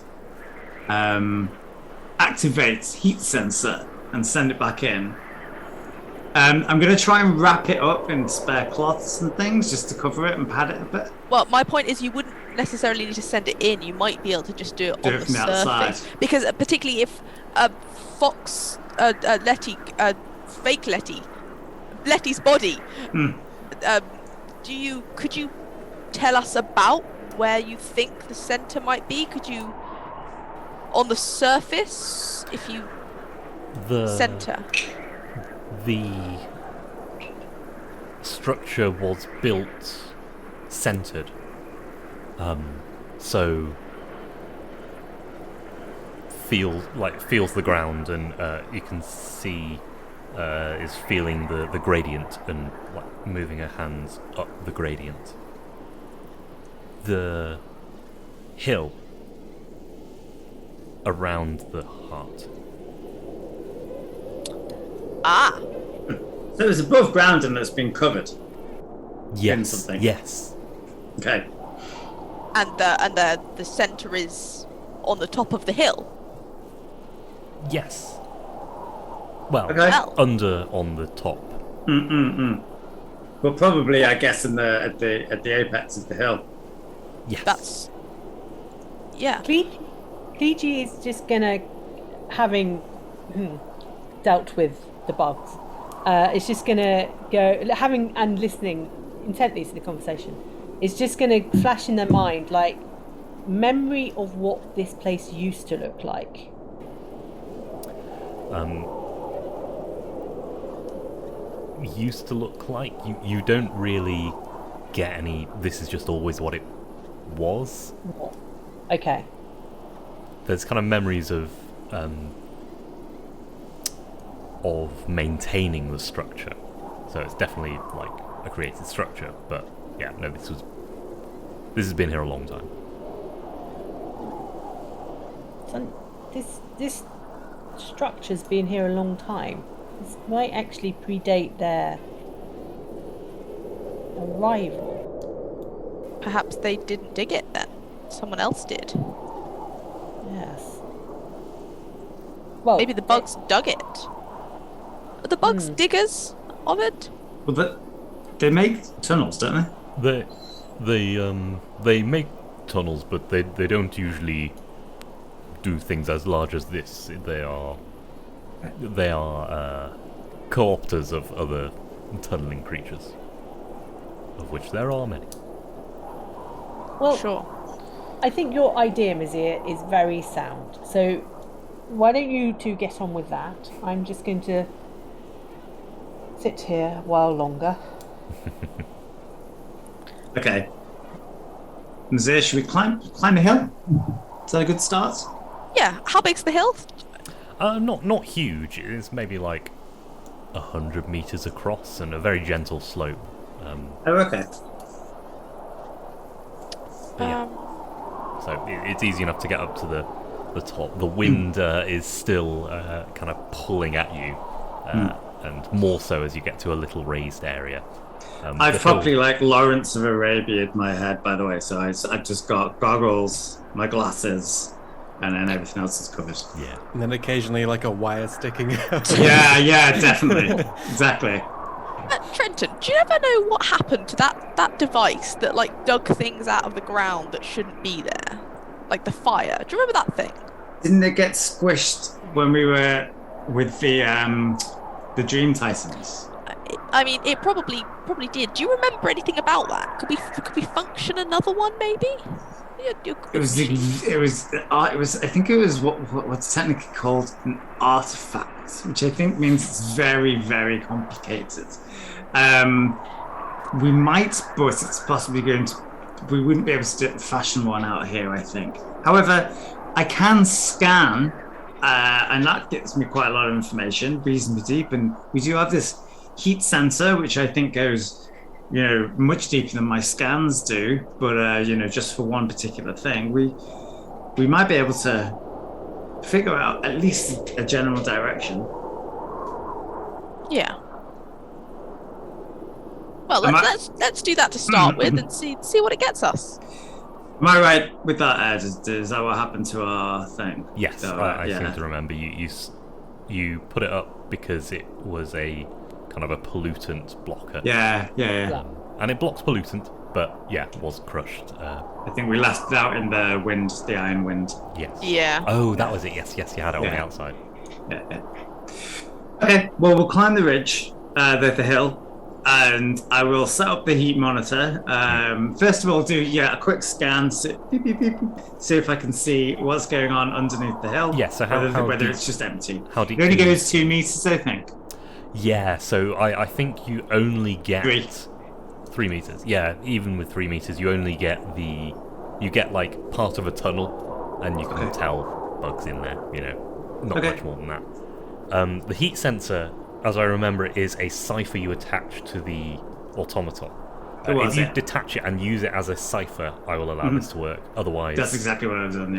activate heat sensor and send it back in. I'm going to try and wrap it up in spare cloths and things just to cover it and pad it a bit. Well, my point is you wouldn't necessarily need to send it in. You might be able to just do it on the from the surface. outside. Because particularly if Fox, Letty, fake Letty's body, could you tell us about where you think the center might be? Could you, on the surface, if you center? The structure was built centered, so feels the ground, and you can see is feeling the gradient and like moving her hands up the gradient. The hill around the heart. Ah. So it's above ground and it's been covered. Yes. In something. Yes. Okay. And the center is on the top of the hill. Yes. Well, Okay. under on the top. Well, probably, I guess, at the apex of the hill. Yes. That's. Yeah. Kliji is just gonna, having dealt with the bugs, it's just gonna go, having and listening intently to the conversation, it's just gonna flash in their mind like memory of what this place used to look like. Used to look like you don't really get any. This is just always what it was. Okay. There's kind of memories of maintaining the structure, so it's definitely like a created structure. But yeah, no, this has been here a long time. So this structure's been here a long time. This might actually predate their arrival. Perhaps they didn't dig it then. Someone else did. Yes. Well, Maybe the bugs dug it. Are the bugs diggers of it? Well, they make tunnels, don't they? They make tunnels, but they don't usually do things as large as this. They are co-opters of other tunneling creatures, of which there are many. Well, Sure. I think your idea, Mizir, is very sound. So why don't you two get on with that? I'm just going to sit here a while longer. Okay. Mzir, should we climb the hill? Is that a good start? Yeah. How big's the hill? Not huge. It's maybe like 100 meters across and a very gentle slope. Oh, okay. Yeah. So it's easy enough to get up to the top. The wind is still kind of pulling at you, and more so as you get to a little raised area. I've probably like Lawrence of Arabia in my head, by the way. So I've just got goggles, my glasses, and then everything else is covered. Yeah. And then occasionally like a wire sticking out. Yeah, definitely. Exactly. Trenton, do you ever know what happened to that device that like dug things out of the ground that shouldn't be there? Like the fire. Do you remember that thing? Didn't it get squished when we were with the Dream Titans? I mean, it probably did. Do you remember anything about that? Could we function another one maybe? It was. I think it was what's technically called an artifact, which I think means it's very, very complicated. We might, but it's possibly going to. We wouldn't be able to fashion one out here, I think. However, I can scan, and that gets me quite a lot of information, reasonably deep. And we do have this heat sensor, which I think goes, much deeper than my scans do. But just for one particular thing, we might be able to figure out at least a general direction. Yeah. Well, let's do that to start with and see what it gets us. Am I right with that, Ed? Is that what happened to our thing? Yes, I seem to remember you put it up because it was a kind of a pollutant blocker. Yeah. And it blocks pollutant, but was crushed. I think we left it out in the wind, the iron wind. Yes. Yeah. Oh, that was it. Yes, you had it on the outside. Yeah. Okay, well, we'll climb the ridge, the hill, and I will set up the heat monitor. First of all, do a quick scan, see if I can see what's going on underneath the hill. Yeah, so whether it's just empty. How deep? It only goes 2 meters, I think. Yeah, so I think you only get 3 meters. Yeah, even with 3 meters, you only get like part of a tunnel, and you can tell bugs in there. Not much more than that. The heat sensor, as I remember it, is a cipher you attach to the automaton. If you detach it and use it as a cipher, I will allow this to work. Otherwise, that's exactly what I've done.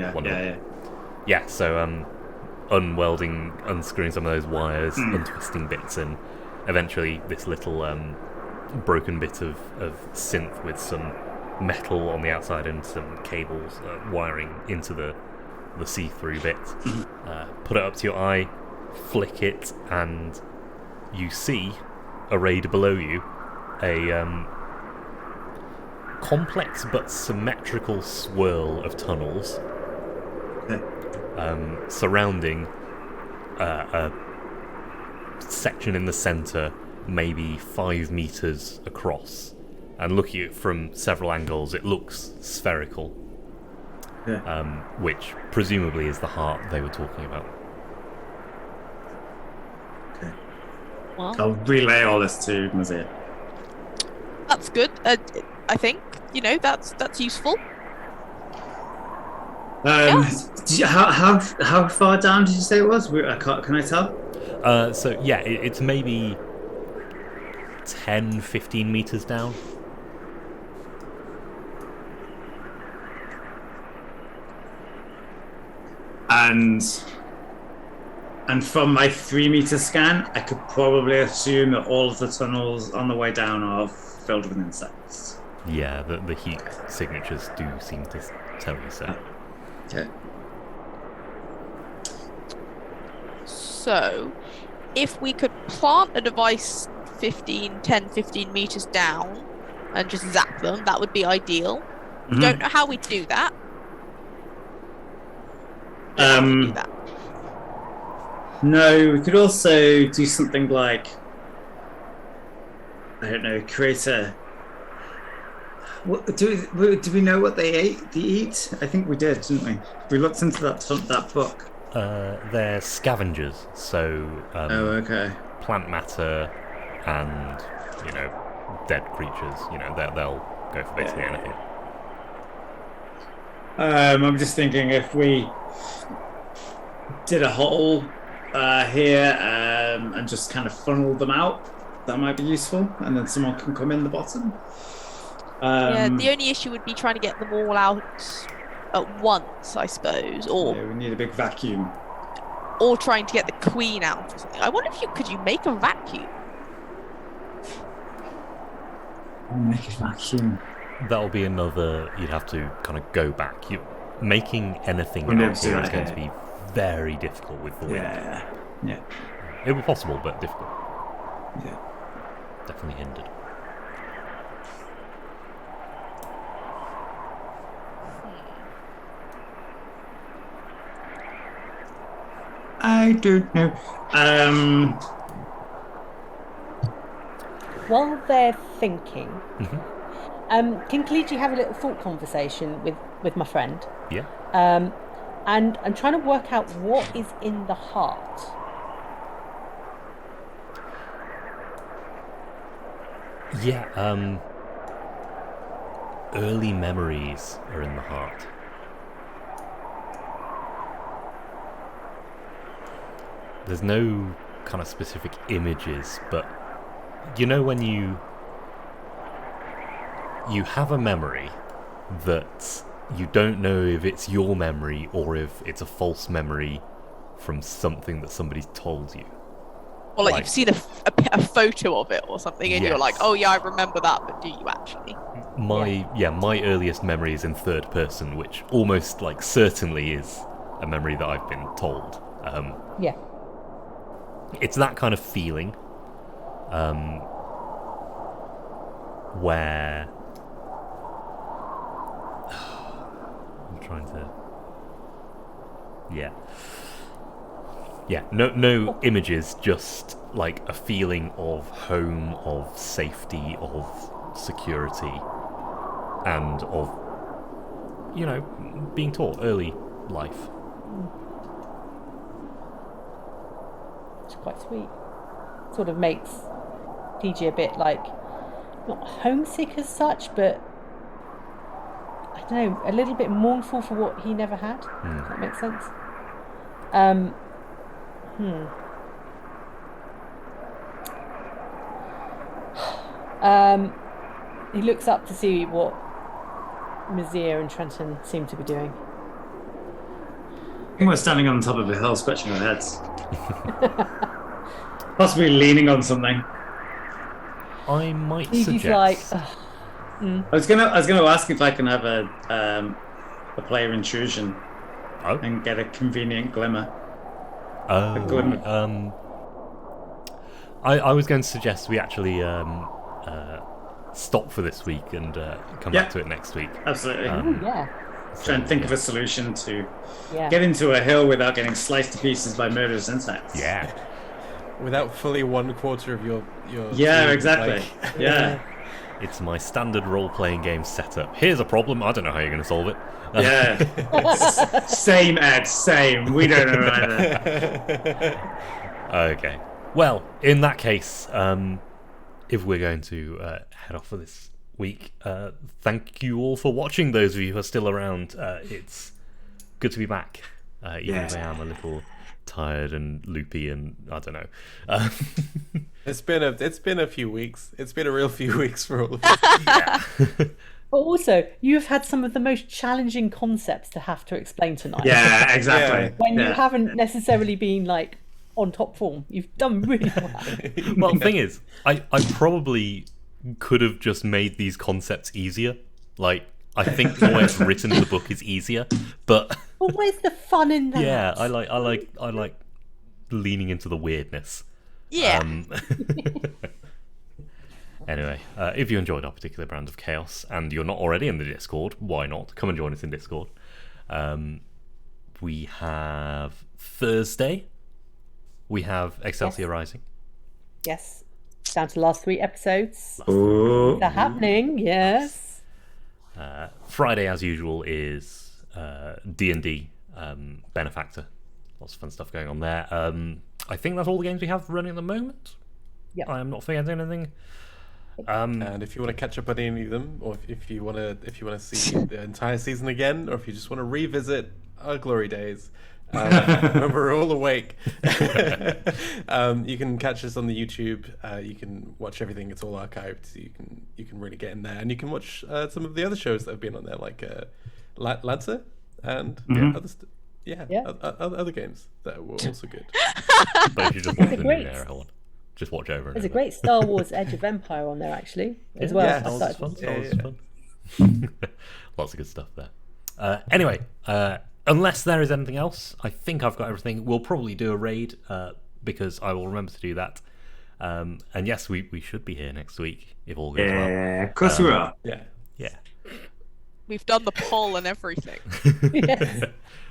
Yeah. So unwelding, unscrewing some of those wires, untwisting bits, and eventually this little broken bit of synth with some metal on the outside and some cables wiring into the see-through bit. Put it up to your eye, flick it, and you see, arrayed below you, a complex but symmetrical swirl of tunnels surrounding a section in the centre, maybe 5 meters across. And looking at it from several angles, it looks spherical, which presumably is the heart they were talking about. Well, I'll relay all this to Mazir. that's good. I think that's useful. How far down did you say it was? Can I tell? It's maybe 10-15 meters down. And from my 3 meter scan, I could probably assume that all of the tunnels on the way down are filled with insects. Yeah, the heat signatures do seem to tell you so. Okay. So, if we could plant a device 15 meters down, and just zap them. That would be ideal. Don't know how we do that. Um, No, we could also do something like, I don't know, create a. What, do we know what they eat? I think we did, didn't we? We looked into that book. They're scavengers, so okay. plant matter and dead creatures. They'll go for basically anything. I'm just thinking if we did a hole here and just kind of funneled them out, that might be useful, and then someone can come in the bottom. The only issue would be trying to get them all out at once, I suppose, or we need a big vacuum, or trying to get the queen out or something. I wonder if could you make a vacuum? Make a vacuum. That'll be another. You'd have to kind of go back. Making anything out here is going to be very difficult with the wind. Yeah. It'll be possible, but difficult. Yeah. Definitely hindered. I don't know. While they're thinking, can Kaliji have a little thought conversation with my friend? Yeah. And I'm trying to work out what is in the heart. Yeah. Early memories are in the heart. There's no kind of specific images, but when you have a memory that you don't know if it's your memory or if it's a false memory from something that somebody's told you. Or like you've seen a photo of it or something, and you're like, oh yeah, I remember that, but do you actually? My earliest memory is in third person, which almost like certainly is a memory that I've been told. It's that kind of feeling where I'm trying to no images, just like a feeling of home, of safety, of security, and of being taught early life. It's quite sweet. Sort of makes PG a bit like, not homesick as such, but I don't know, a little bit mournful for what he never had. If that makes sense. He looks up to see what Mizir and Trenton seem to be doing. I think we're standing on top of a hill, scratching our heads. Possibly leaning on something. I might He's suggest. like, I was gonna ask if I can have a player intrusion and get a convenient glimmer. A glimmer. I was going to suggest we actually stop for this week and come back to it next week. Absolutely. Try and think of a solution to get into a hill without getting sliced to pieces by murderous insects. Yeah. Without fully 1/4 of your yeah, team, exactly. like... It's my standard role-playing game setup. Here's a problem. I don't know how you're going to solve it. Yeah. Same, Ed. Same. We don't know either. Okay. Well, in that case, if we're going to head off for this week, thank you all for watching. Those of you who are still around, it's good to be back. Even if I am a little tired and loopy, and I don't know. It's been a few weeks. It's been a real few weeks for all of us. but also, you've had some of the most challenging concepts to have to explain tonight. Yeah, exactly. When you haven't necessarily been like on top form, you've done really well. Well, the thing is, I probably could have just made these concepts easier. Like, I think the way it's written in the book is easier, but well, where's the fun in that? yeah, I like leaning into the weirdness. Yeah. Anyway, if you enjoyed our particular brand of chaos and you're not already in the Discord, why not? Come and join us in Discord. We have Thursday. We have Excelsior Rising. Yes. Down to the last 3 episodes. Ooh. They're happening, yes. Friday, as usual, is D&D Benefactor. Lots of fun stuff going on there. I think that's all the games we have running at the moment. Yep. I am not forgetting anything. And if you want to catch up on any of them, or if you want to see the entire season again, or if you just want to revisit our glory days, when we're all awake, you can catch us on the YouTube. You can watch everything; it's all archived. So you can really get in there, and you can watch some of the other shows that have been on there, like Lancer and other games that were also good. But if you just watch the great. Numenera one, just watch over. There's a great Star Wars Edge of Empire on there, actually, as well. Yeah, Star Wars is fun. Star Wars is Yeah. fun. Lots of good stuff there. Anyway, unless there is anything else, I think I've got everything. We'll probably do a raid because I will remember to do that. And yes, we should be here next week if all goes well. Yeah, of course we are. Yeah. Yeah. We've done the poll and everything. Yes.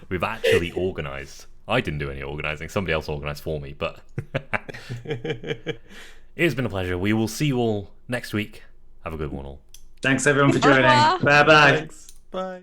We've actually organised. I didn't do any organising. Somebody else organised for me, but it has been a pleasure. We will see you all next week. Have a good one all. Thanks everyone for joining. Bye-bye. Bye bye. Thanks. Bye.